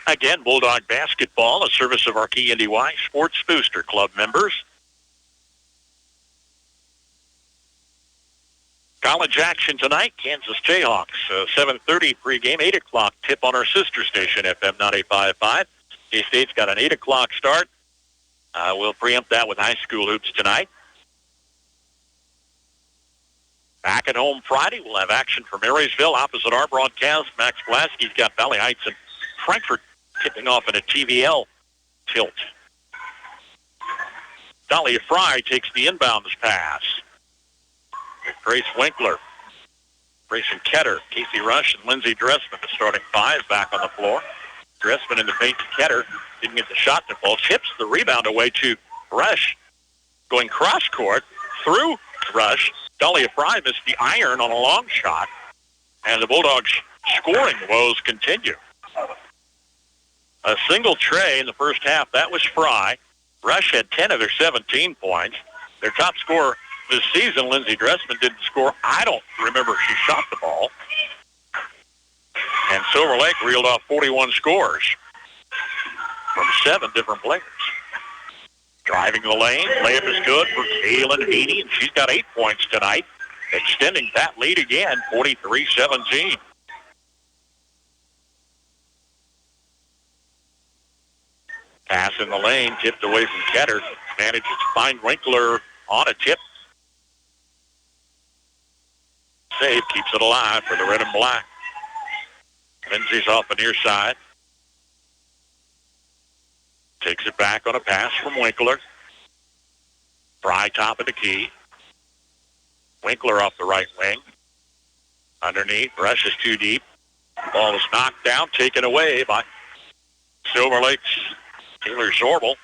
Again, Bulldog Basketball, a service of our KNDY Sports Booster Club members. College action tonight, Kansas Jayhawks, 7:30 pregame, 8 o'clock tip on our sister station, FM 95.5. K-State's got an 8 o'clock start. We'll preempt that with high school hoops tonight. Back at home Friday, we'll have action for Marysville. Opposite our broadcast, Max Blasky's got Valley Heights and Frankfort tipping off in a TVL tilt. Dahlia Fry takes the inbounds pass. Grace Winkler, Grayson Ketter, Casey Rush, and Lindsey Dressman, the starting five, back on the floor. Dressman in the paint to Ketter. Didn't get the shot to fall. Tips the rebound away to Rush. Going cross court through Rush. Dahlia Fry missed the iron on a long shot. And the Bulldogs' scoring woes continue. A single tray in the first half. That was Fry. Rush had 10 of their 17 points. Their top scorer this season, Lindsey Dressman, didn't score. I don't remember if she shot the ball. And Silver Lake reeled off 41 scores from 7 different players. Driving the lane, layup is good for Kaylin Heaney, and she's got 8 points tonight, extending that lead again, 43-17. Pass in the lane, tipped away from Ketter. Manages to find Winkler on a tip. Save keeps it alive for the red and black. Lindsay's off the near side. Takes it back on a pass from Winkler. Fry top of the key. Winkler off the right wing. Underneath, Rush is too deep. Ball is knocked down, taken away by Silver Lake's Taylor Zorbel.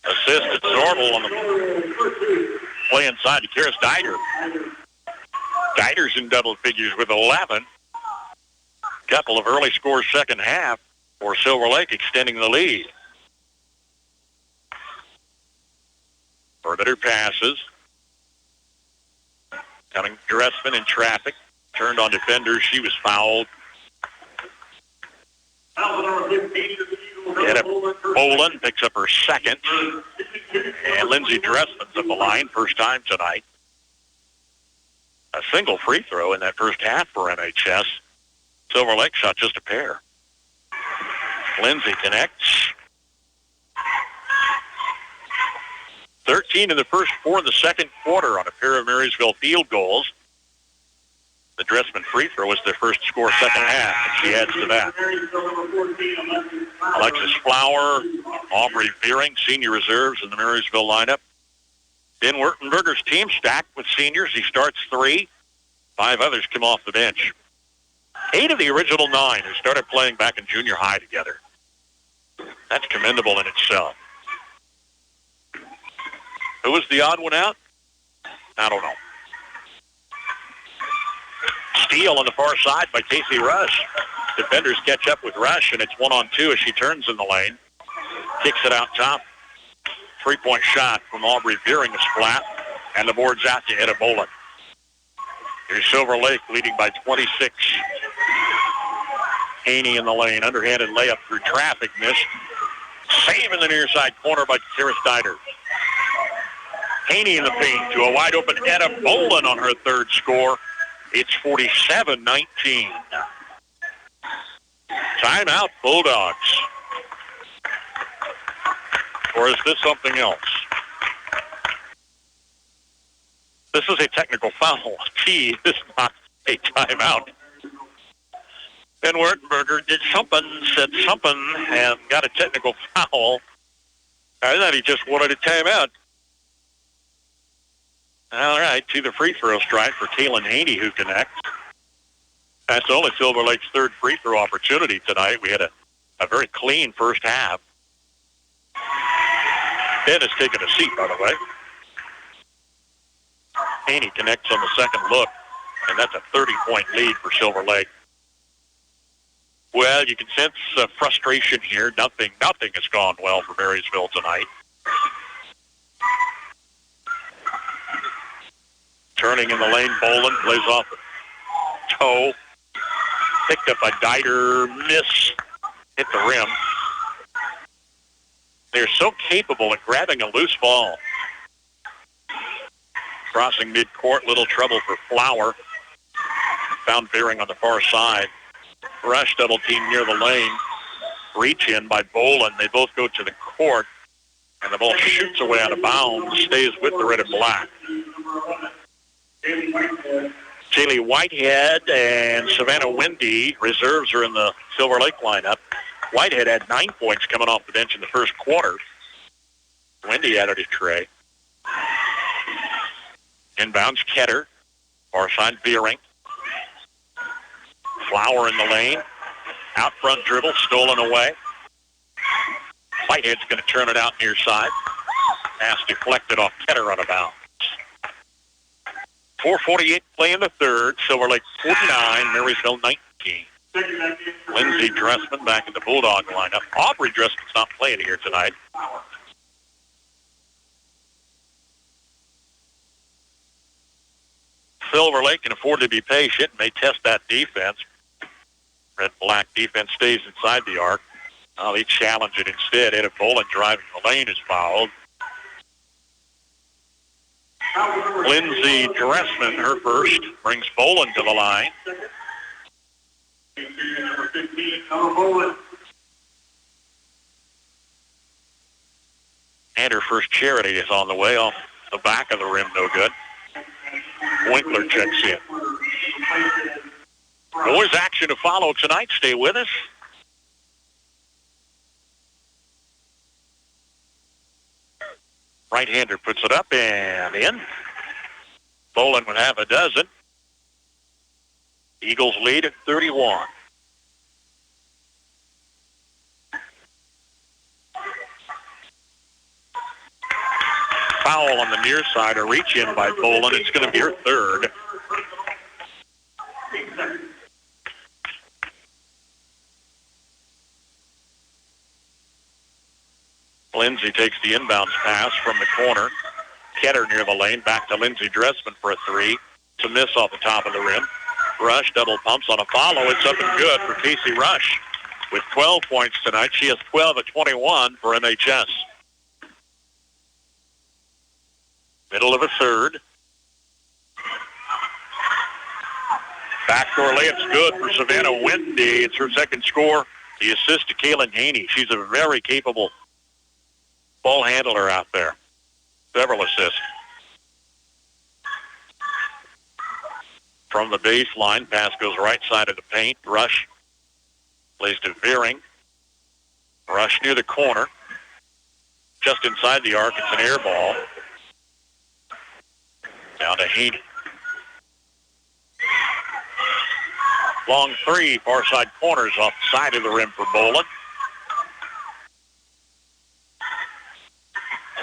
Assist at Zorbel on the play inside to Karis Dieter. Dieter's in double figures with 11. Couple of early scores second half for Silver Lake, extending the lead. Perimeter passes. Coming Dressman in traffic. Turned on defenders. She was fouled. Bolin picks up her second. And Lindsey Dressman's up the line, first time tonight. A single free throw in that first half for MHS. Silver Lake shot just a pair. Lindsay connects. 13 in the first, 4 in the second quarter on a pair of Marysville field goals. The Dressman free throw was their first score second half, and she adds to that. Alexis Flower, Aubrey Fearing, senior reserves in the Marysville lineup. Ben Wurtenberger's team stacked with seniors. He starts 3. 5 others come off the bench. 8 of the original 9 who started playing back in junior high together. That's commendable in itself. Who was the odd one out? I don't know. Steal on the far side by Casey Rush. Defenders catch up with Rush, and it's 1-on-2 as she turns in the lane. Kicks it out top. 3-point shot from Aubrey Veering is flat, and the board's out to Etta Bolin. Here's Silver Lake leading by 26. Haney in the lane. Underhanded layup through traffic. Missed. Save in the near side corner by Kara Steiner. Haney in the paint to a wide open Etta Bolin on her third score. It's 47-19. Timeout, Bulldogs. Or is this something else? This is a technical foul. T is not a timeout. Ben Wertenberger did something, said something, and got a technical foul. I thought he just wanted a timeout. All right, to the free throw strike for Kaylin Haney, who connects. That's only Silver Lake's third free throw opportunity tonight. We had a very clean first half. Ben has taken a seat, by the way. Haney connects on the second look, and that's a 30-point lead for Silver Lake. Well, you can sense frustration here. Nothing has gone well for Marysville tonight. Turning in the lane, Bolin plays off the toe. Picked up by Dieter. Miss. Hit the rim. They're so capable at grabbing a loose ball. Crossing midcourt, little trouble for Flower. Found Veering on the far side. Rush double team near the lane. Reach in by Bolin. They both go to the court, and the ball shoots away out of bounds, stays with the red and black. Jaylee Whitehead and Savannah Wendy, reserves are in the Silver Lake lineup. Whitehead had 9 points coming off the bench in the first quarter. Wendy added a tray. Inbounds Ketter. Far side Veering. Flower in the lane. Out front dribble, stolen away. Whitehead's going to turn it out near side. Pass deflected off Ketter out of bounds. 4:48 play in the third. Silver Lake 49, Marysville 19. Lindsey Dressman back in the Bulldog lineup. Aubrey Dressman's not playing here tonight. Silver Lake can afford to be patient and may test that defense. Red-black defense stays inside the arc. They challenge it instead. Etta Bolin driving the lane is fouled. Lindsey Dressman, her first, brings Bolin to the line. And her first charity is on the way off the back of the rim, no good. Winkler checks in. Boys action to follow tonight. Stay with us. Right-hander puts it up and in. Bolin would have a dozen. Eagles lead at 31. Foul on the near side, a reach in by Bolin. It's going to be her third. Lindsey takes the inbounds pass from the corner. Ketter near the lane, back to Lindsey Dressman for a three. It's a miss off the top of the rim. Rush double pumps on a follow. It's up and good for Casey Rush. With 12 points tonight, she has 12 of 21 for MHS. Middle of a third. Backdoor layup's good for Savannah Wendy. It's her second score. The assist to Kaylin Haney. She's a very capable ball handler out there. Several assists. From the baseline, pass goes right side of the paint. Rush plays to Veering. Rush near the corner. Just inside the arc, it's an air ball. Down to Haney. Long three, far side corners off the side of the rim for Bolin.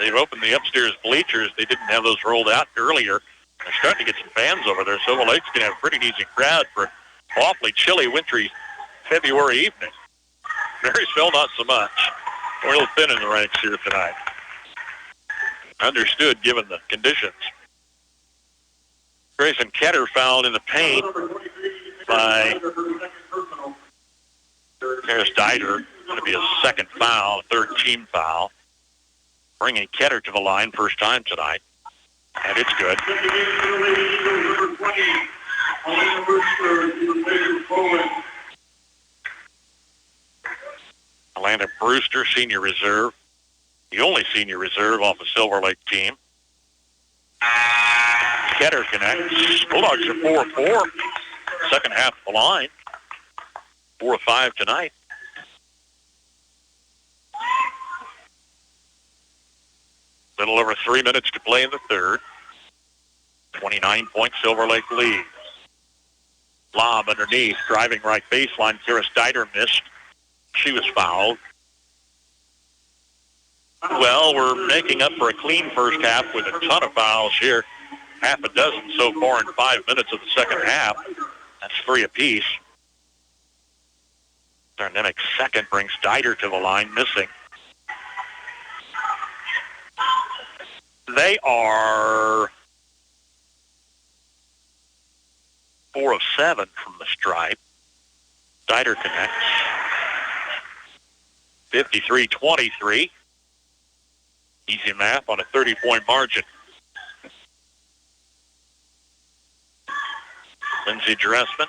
They've opened the upstairs bleachers. They didn't have those rolled out earlier. They're starting to get some fans over there. Silver Lake's going to have a pretty decent crowd for an awfully chilly, wintry February evening. Marysville, not so much. Real thin in the ranks here tonight. Understood given the conditions. Grayson Ketter fouled in the paint by Harris Dieter. Going to be a second foul, third team foul. Bringing Ketter to the line first time tonight. And it's good. Atlanta Brewster, senior reserve. The only senior reserve off the Silver Lake team. Ketter connects. Bulldogs are 4-4. Second half of the line. 4-5 tonight. Little over 3 minutes to play in the third. 29-point Silver Lake lead. Lob underneath, driving right baseline. Karis Dieter missed. She was fouled. Well, we're making up for a clean first half with a ton of fouls here. Half a dozen so far in 5 minutes of the second half. That's 3 apiece. Darnemick's second brings Dieter to the line, missing. They are 4 of 7 from the stripe. Dieter connects. 53-23. Easy math on a 30-point margin. Lindsey Dressman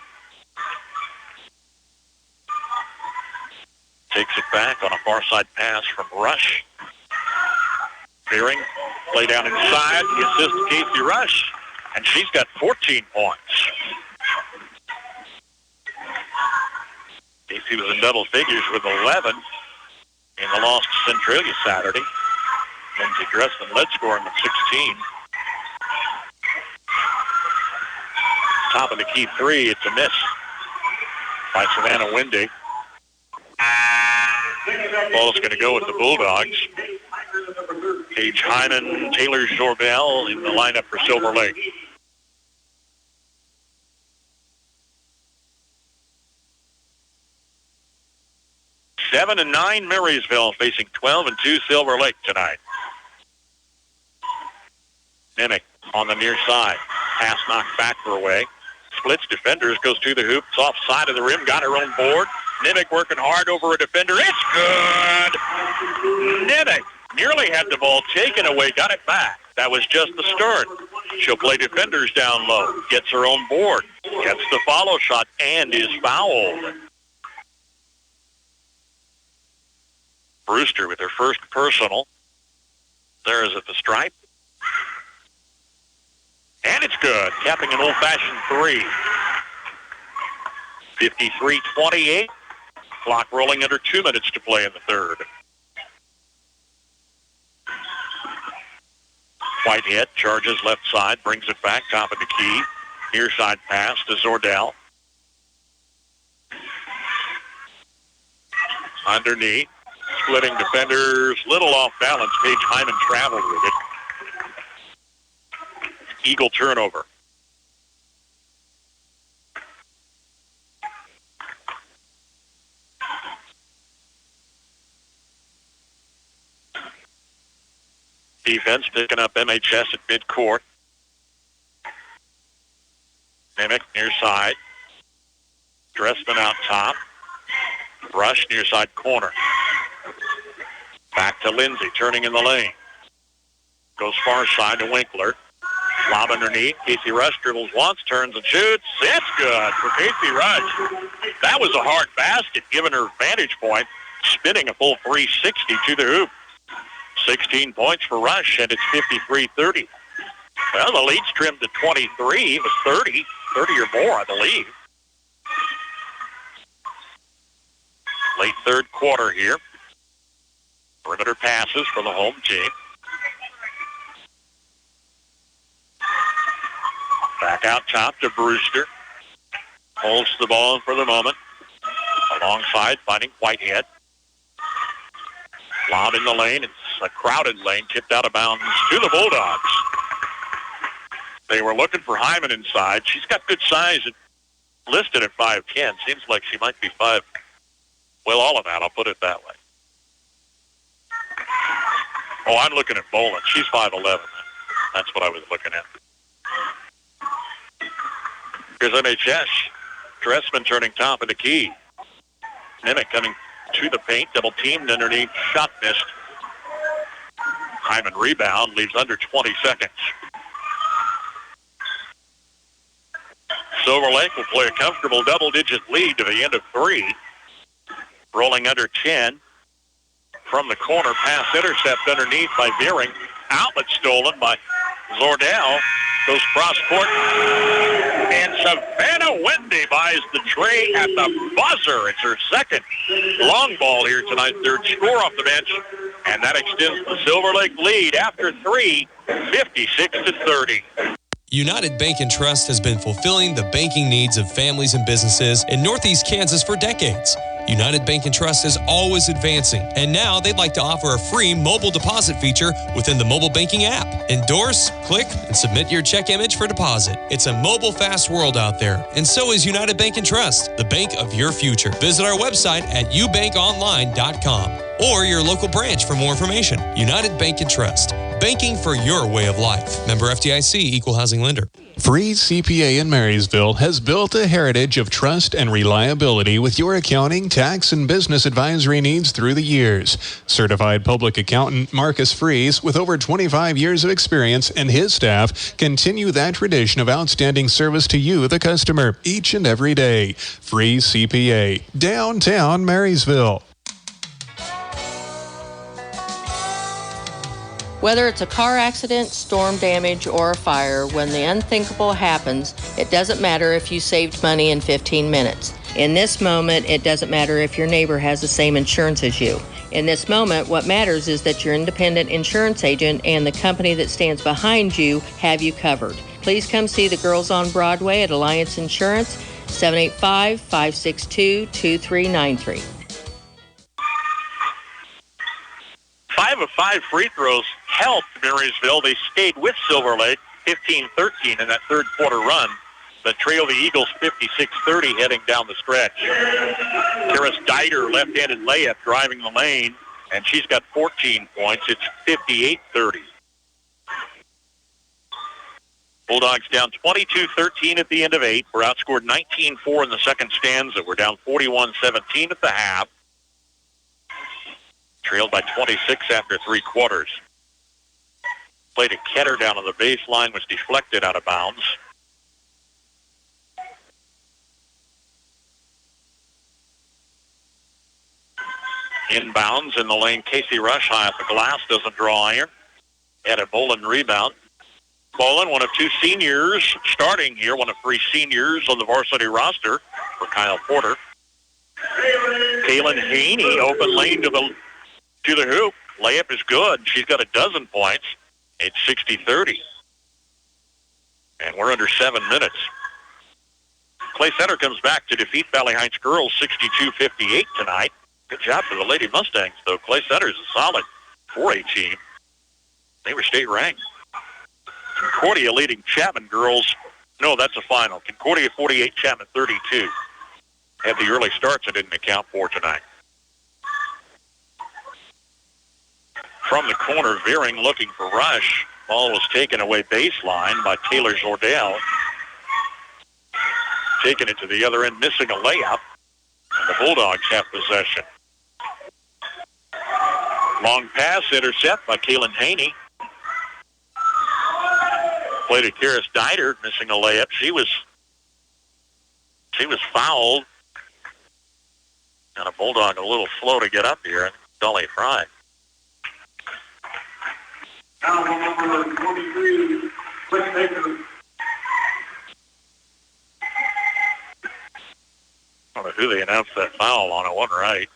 takes it back on a far side pass from Rush. Fearing, play down inside, the assist to Casey Rush, and she's got 14 points. Casey was in double figures with 11 in the loss to Centralia Saturday. Lindsey Dressman led scoring with 16. Top of the key three, it's a miss by Savannah Wendy. Ball is going to go with the Bulldogs. Paige Hyman, Taylor Jorbel in the lineup for Silver Lake. Seven and 9 Marysville facing 12-2 Silver Lake tonight. Nimick on the near side. Pass knocked back away. Splits defenders, goes to the hoop. It's off side of the rim, got her own board. Nimick working hard over a defender. It's good! Nimick nearly had the ball taken away, got it back. That was just the start. She'll play defenders down low, gets her own board, gets the follow shot, and is fouled. Brewster with her first personal. There's at the stripe. And it's good, capping an old-fashioned three. 53-28. Clock rolling under 2 minutes to play in the third. Whitehead charges left side, brings it back, top of the key. Near side pass to Zordell. Underneath, splitting defenders, little off balance. Paige Hyman traveled with it. Eagle turnover. Defense picking up MHS at midcourt. Nimick near side. Dressman out top. Rush near side corner. Back to Lindsay, turning in the lane. Goes far side to Winkler. Lob underneath. Casey Rush dribbles once, turns and shoots. It's good for Casey Rush. That was a hard basket, given her vantage point, spinning a full 360 to the hoop. 16 points for Rush, and it's 53-30. Well, the lead's trimmed to 23. It was 30 or more, I believe. Late third quarter here. Perimeter passes for the home team. Back out top to Brewster. Holds the ball for the moment. Alongside, finding Whitehead. Lob in the lane. It's a crowded lane, tipped out of bounds to the Bulldogs. They were looking for Hyman inside. She's got good size, listed at 5'10". Seems like she might be 5. Well, all of that, I'll put it that way. Oh, I'm looking at Boland. She's 5'11". That's what I was looking at. Here's MHS. Dressman turning top of the key. Nimick coming to the paint. Double teamed underneath. Shot missed. Hyman rebound. Leaves under 20 seconds. Silver Lake will play a comfortable double-digit lead to the end of 3. Rolling under 10. From the corner, pass intercept underneath by Veering. Outlet stolen by Zordell. Goes cross-court. And Savannah Wendy buys the tray at the buzzer. It's her second long ball here tonight. Third score off the bench. And that extends the Silver Lake lead after 3, 56-30. United Bank & Trust has been fulfilling the banking needs of families and businesses in Northeast Kansas for decades. United Bank & Trust is always advancing, and now they'd like to offer a free mobile deposit feature within the mobile banking app. Endorse, click, and submit your check image for deposit. It's a mobile fast world out there, and so is United Bank & Trust, the bank of your future. Visit our website at ubankonline.com or your local branch for more information. United Bank & Trust, banking for your way of life. Member FDIC, Equal Housing Lender. Freeze CPA in Marysville has built a heritage of trust and reliability with your accounting, tax, and business advisory needs through the years. Certified public accountant Marcus Freeze, with over 25 years of experience, and his staff continue that tradition of outstanding service to you, the customer, each and every day. Freeze CPA, downtown Marysville. Whether it's a car accident, storm damage, or a fire, when the unthinkable happens, it doesn't matter if you saved money in 15 minutes. In this moment, it doesn't matter if your neighbor has the same insurance as you. In this moment, what matters is that your independent insurance agent and the company that stands behind you have you covered. Please come see the girls on Broadway at Alliance Insurance, 785-562-2393. 5 of 5 free throws helped Marysville. They stayed with Silver Lake 15-13 in that third quarter run. The trail the Eagles 56-30 heading down the stretch. Karis Dieter, left-handed layup, driving the lane, and she's got 14 points. It's 58-30. Bulldogs down 22-13 at the end of 8. We're outscored 19-4 in the second stanza. We're down 41-17 at the half. Trailed by 26 after 3 quarters. Play to Ketter down on the baseline, was deflected out of bounds. Inbounds in the lane. Casey Rush high off the glass, doesn't draw iron. Had a Boland rebound. Boland, one of 2 seniors starting here, one of 3 seniors on the varsity roster for Kyle Porter. Kaylin Haney, open lane to the hoop. Layup is good. She's got 12 points. It's 60-30. And we're under 7 minutes. Clay Center comes back to defeat Valley Heights girls 62-58 tonight. Good job for the Lady Mustangs, though. Clay Center's a solid 4A team. They were state ranked. Concordia leading Chapman girls. No, that's a final. Concordia 48, Chapman 32. Had the early starts that didn't account for tonight. From the corner, Veering looking for Rush. Ball was taken away baseline by Taylor Zordell. Taking it to the other end, missing a layup. And the Bulldogs have possession. Long pass intercept by Kaylin Haney. Play to Karis Dieter, missing a layup. She was fouled. And a Bulldog a little slow to get up here. Dolly Fry. Foul number 23, Cliff Baker. I don't know who they announced that foul on. It wasn't right.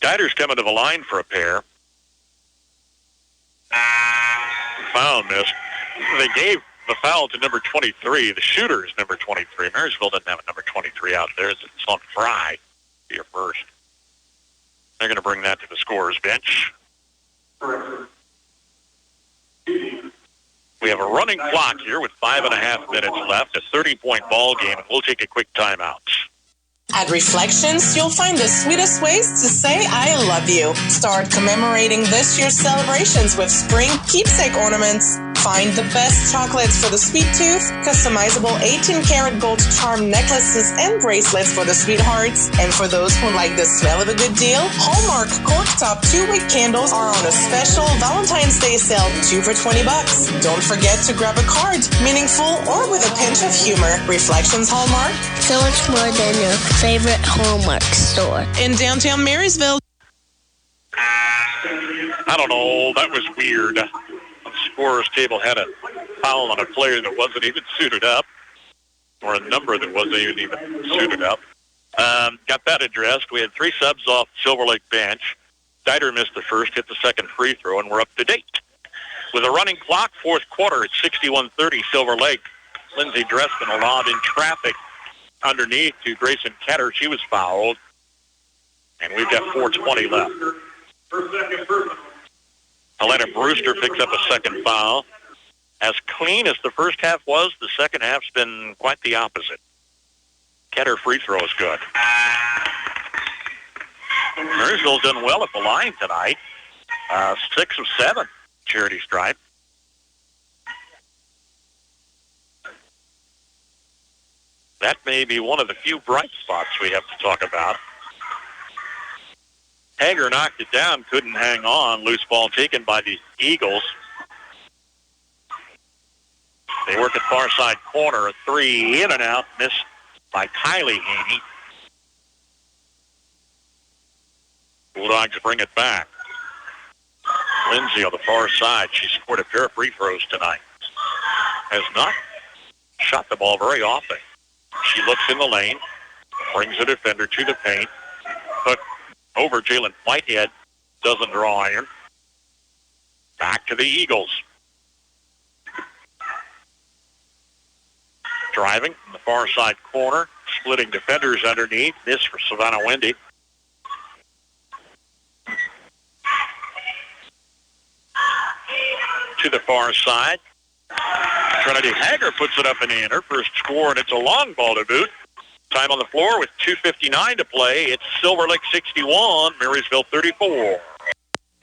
Dieter's coming to the line for a pair. Foul missed. They gave the foul to number 23. The shooter is number 23. Marysville doesn't have a number 23 out there. It's on Fry. Be a first. They're going to bring that to the scorer's bench. We have a running clock here with 5.5 minutes left, a 30-point ball game, and we'll take a quick timeout. At Reflections, you'll find the sweetest ways to say I love you. Start commemorating this year's celebrations with spring keepsake ornaments. Find the best chocolates for the sweet tooth, customizable 18-karat gold charm necklaces and bracelets for the sweethearts. And for those who like the smell of a good deal, Hallmark corktop 2-wick candles are on a special Valentine's Day sale, 2 for $20. Don't forget to grab a card, meaningful or with a pinch of humor. Reflections Hallmark. So much more than your favorite Hallmark store. In downtown Marysville. I don't know. That was weird. The scorer's table had a foul on a player that wasn't even suited up, or a number that wasn't even suited up. Got that addressed. We had 3 subs off Silver Lake bench. Dieter missed the first, hit the second free throw, and we're up to date. With a running clock, fourth quarter, it's 61-30 Silver Lake. Lindsay Dressman allowed in traffic underneath to Grayson Ketter. She was fouled, and we've got 4:20 left. Helena Brewster picks up a second foul. As clean as the first half was, the second half's been quite the opposite. Ketter free throw is good. Marysville's done well at the line tonight. 6 of 7 charity stripe. That may be one of the few bright spots we have to talk about. Hager knocked it down, couldn't hang on. Loose ball taken by the Eagles. They work at far side corner. A 3 in and out, missed by Kylie Haney. Bulldogs bring it back. Lindsay on the far side. She scored a pair of free throws tonight. Has not shot the ball very often. She looks in the lane, brings a defender to the paint. Hook over Jalen Whitehead. Doesn't draw iron. Back to the Eagles. Driving from the far side corner. Splitting defenders underneath. This for Savannah Wendy. To the far side. Trinity Hager puts it up and in. Her first score, and it's a long ball to boot. Time on the floor with 2:59 to play. It's Silver Lake 61, Marysville 34.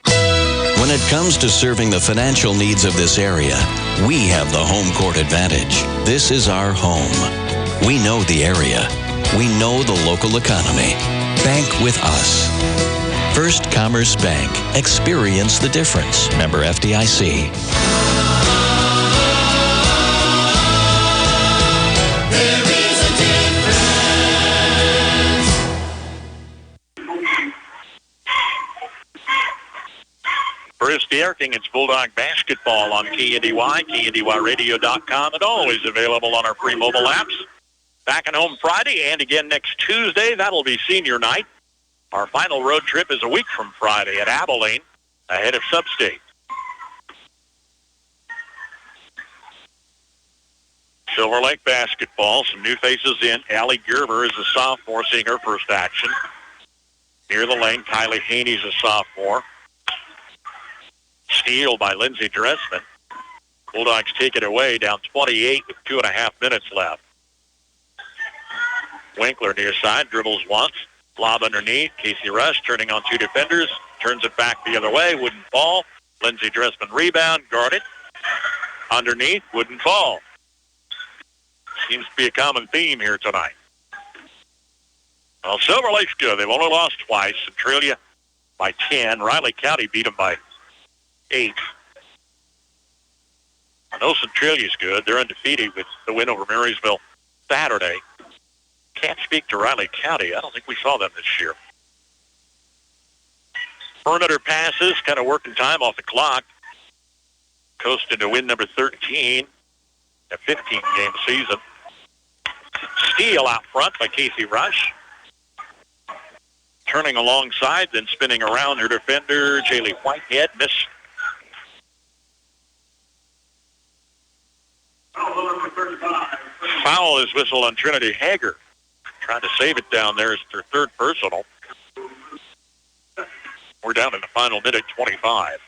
When it comes to serving the financial needs of this area, we have the home court advantage. This is our home. We know the area. We know the local economy. Bank with us. First Commerce Bank. Experience the difference. Member FDIC. Bruce Dierking, it's Bulldog basketball on KNDY, KNDYradio.com, and always available on our free mobile apps. Back and home Friday and again next Tuesday. That'll be senior night. Our final road trip is a week from Friday at Abilene, ahead of Substate. Silver Lake basketball, some new faces in. Allie Gerber is a sophomore, seeing her first action. Near the lane, Kylie Haney's a sophomore. Steal by Lindsay Dressman. Bulldogs take it away, down 28 with 2.5 minutes left. Winkler near side, dribbles once. Lob underneath. Casey Rush turning on 2 defenders. Turns it back the other way. Wouldn't fall. Lindsay Dressman rebound. Guarded. Underneath. Wouldn't fall. Seems to be a common theme here tonight. Well, Silver Lake's good. They've only lost twice. Centralia by 10. Riley County beat them by 8. I know Centralia's good. They're undefeated with the win over Marysville Saturday. Can't speak to Riley County. I don't think we saw them this year. Perimeter passes, kind of working time off the clock. Coasting to win number 13, a 15-game season. Steal out front by Casey Rush. Turning alongside, then spinning around her defender, Jaylee Whitehead. Miss. Foul is whistled on Trinity Hager. Trying to save it down there. It's their third personal. We're down in the final minute, 25.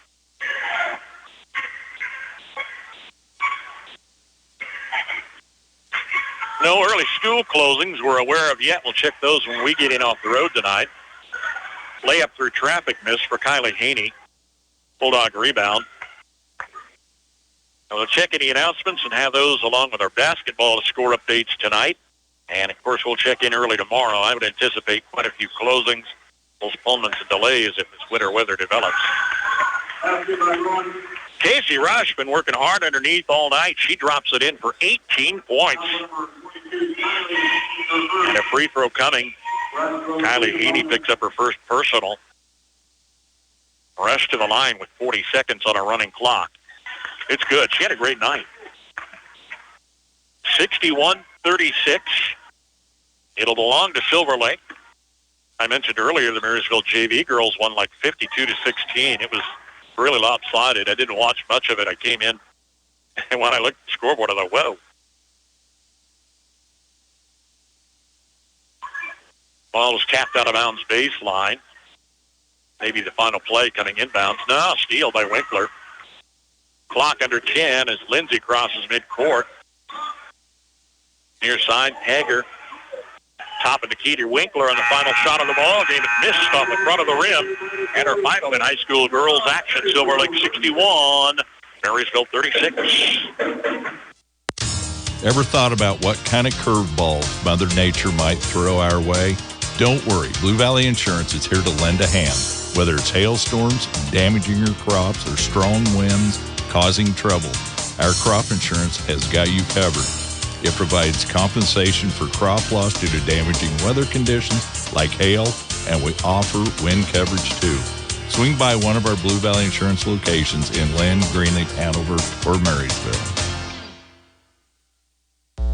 No early school closings we're aware of yet. We'll check those when we get in off the road tonight. Layup through traffic miss for Kylie Haney. Bulldog rebound. We'll check any announcements and have those along with our basketball score updates tonight. And, of course, we'll check in early tomorrow. I would anticipate quite a few closings, postponements, and delays if this winter weather develops. Casey Rush been working hard underneath all night. She drops it in for 18 points. And a free throw coming. Kylie Haney picks up her first personal. Rush to the line with 40 seconds on a running clock. It's good. She had a great night. 61-36. It'll belong to Silver Lake. I mentioned earlier the Marysville JV girls won like 52-16. It was really lopsided. I didn't watch much of it. I came in, and when I looked at the scoreboard, I thought, whoa. Ball was tapped out of bounds baseline. Maybe the final play coming inbounds. No, steal by Winkler. Clock under 10 as Lindsay crosses midcourt. Near side, Hager. Top of the key to Winkler on the final shot of the ball game. It missed off the front of the rim. And her final in high school girls action. Silver Lake 61, Marysville 36. Ever thought about what kind of curveballs Mother Nature might throw our way? Don't worry, Blue Valley Insurance is here to lend a hand. Whether it's hailstorms damaging your crops or strong winds causing trouble, our crop insurance has got you covered. It provides compensation for crop loss due to damaging weather conditions like hail, and we offer wind coverage too. Swing by one of our Blue Valley Insurance locations in Lynn, Greenleaf, Hanover, or Marysville.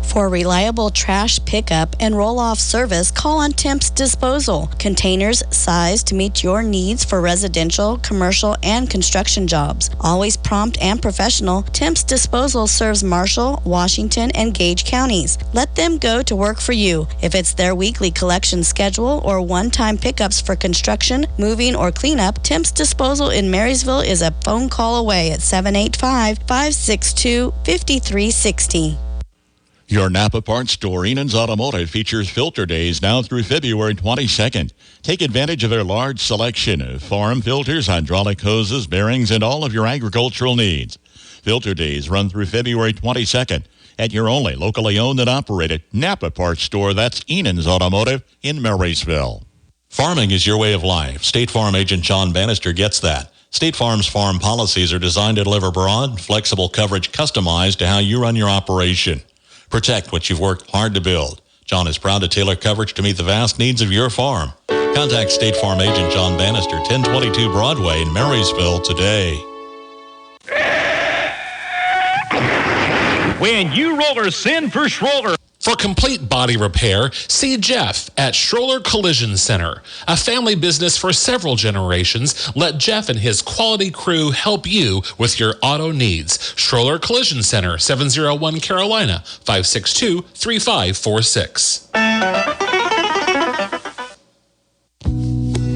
For reliable trash pickup and roll-off service, call on Temps Disposal. Containers sized to meet your needs for residential, commercial, and construction jobs. Always prompt and professional, Temps Disposal serves Marshall, Washington, and Gage counties. Let them go to work for you. If it's their weekly collection schedule or one-time pickups for construction, moving, or cleanup, Temps Disposal in Marysville is a phone call away at 785-562-5360. Your Napa Parts store, Enan's Automotive, features filter days now through February 22nd. Take advantage of their large selection of farm filters, hydraulic hoses, bearings, and all of your agricultural needs. Filter days run through February 22nd at your only locally owned and operated Napa Parts store. That's Enan's Automotive in Marysville. Farming is your way of life. State Farm agent John Bannister gets that. State Farm's farm policies are designed to deliver broad, flexible coverage customized to how you run your operation. Protect what you've worked hard to build. John is proud to tailor coverage to meet the vast needs of your farm. Contact State Farm agent John Bannister, 1022 Broadway in Marysville today. When you rollers send for Schroller. For complete body repair, see Jeff at Schroller Collision Center. A family business for several generations, let Jeff and his quality crew help you with your auto needs. Schroller Collision Center, 701 Carolina, 562-3546.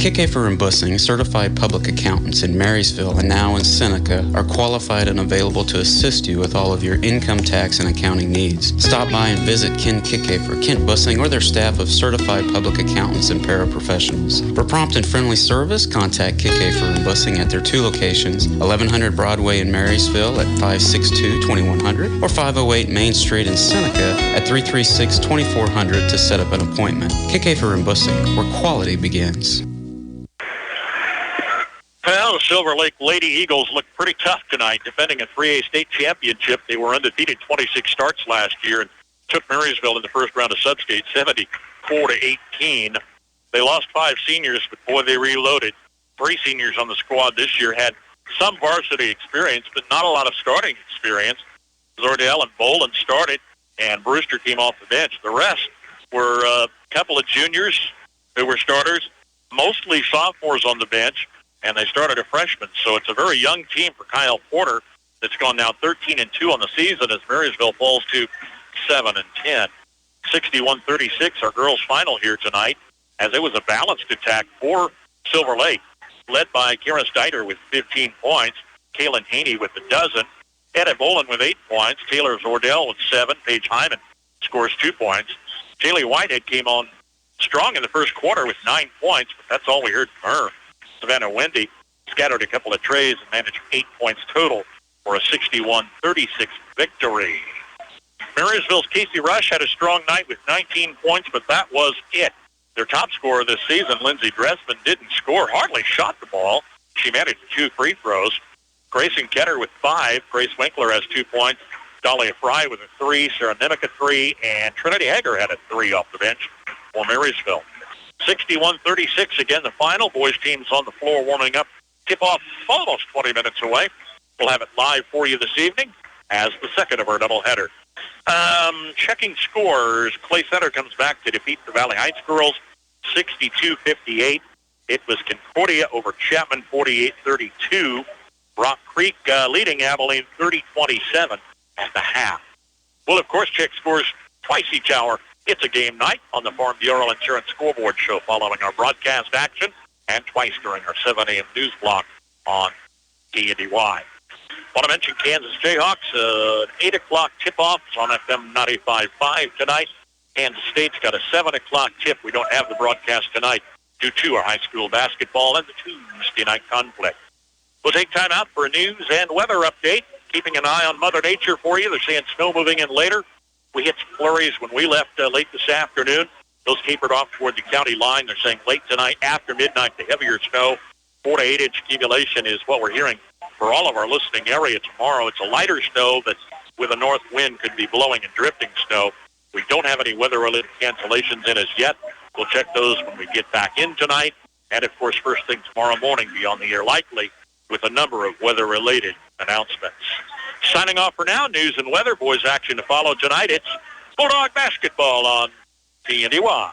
Kickafer and Bussing, certified public accountants in Marysville and now in Seneca, are qualified and available to assist you with all of your income tax and accounting needs. Stop by and visit Ken Kickafer, Kent Bussing, or their staff of certified public accountants and paraprofessionals. For prompt and friendly service, contact Kickafer and Bussing at their two locations, 1100 Broadway in Marysville at 562-2100 or 508 Main Street in Seneca at 336-2400 to set up an appointment. Kickafer and Bussing, where quality begins. Well, the Silver Lake Lady Eagles look pretty tough tonight, defending a 3A state championship. They were undefeated 26 starts last year and took Marysville in the first round of Substate 74-18. They lost 5 seniors, but boy, they reloaded. 3 seniors on the squad this year had some varsity experience, but not a lot of starting experience. Zordell and Boland started, and Brewster came off the bench. The rest were a couple of juniors who were starters, mostly sophomores on the bench, and they started a freshman. So it's a very young team for Kyle Porter that's gone now 13-2 on the season as Marysville falls to 7-10. 61-36, our girls' final here tonight, as it was a balanced attack for Silver Lake, led by Karen Steiter with 15 points, Kaylin Haney with a dozen, Edda Boland with 8 points, Taylor Zordell with 7, Paige Hyman scores 2 points. Jaylee Whitehead came on strong in the first quarter with 9 points, but that's all we heard from her. Savannah Wendy scattered a couple of trays and managed 8 points total for a 61-36 victory. Marysville's Casey Rush had a strong night with 19 points, but that was it. Their top scorer this season, Lindsey Dressman, didn't score, hardly shot the ball. She managed 2 free throws. Grayson Ketter with 5. Grace Winkler has 2 points. Dahlia Fry with a 3. Sarah Nemick a 3. And Trinity Hager had a 3 off the bench for Marysville. 61-36 again, the final. Boys teams on the floor warming up. Tip-off almost 20 minutes away. We'll have it live for you this evening as the second of our doubleheader. Checking scores. Clay Center comes back to defeat the Valley Heights girls 62-58. It was Concordia over Chapman 48-32. Rock Creek leading Abilene 30-27 at the half. We'll, of course, check scores twice each hour. It's a game night on the Farm Bureau Insurance Scoreboard Show following our broadcast action and twice during our 7 a.m. news block on KNDY. Want to mention Kansas Jayhawks, an 8 o'clock tip-off on FM 95.5 tonight. Kansas State's got a 7 o'clock tip. We don't have the broadcast tonight due to our high school basketball and the Tuesday night conflict. We'll take time out for a news and weather update, keeping an eye on Mother Nature for you. They're saying snow moving in later. We hit some flurries when we left late this afternoon. Those tapered off toward the county line. They're saying late tonight, after midnight, the heavier snow, 4 to 8 inch accumulation is what we're hearing for all of our listening area tomorrow. It's a lighter snow that with a north wind could be blowing and drifting snow. We don't have any weather-related cancellations in as yet. We'll check those when we get back in tonight. And, of course, first thing tomorrow morning, be on the air likely with a number of weather-related announcements. Signing off for now, news and weather. Boys action to follow tonight. It's Bulldog basketball on TNDY.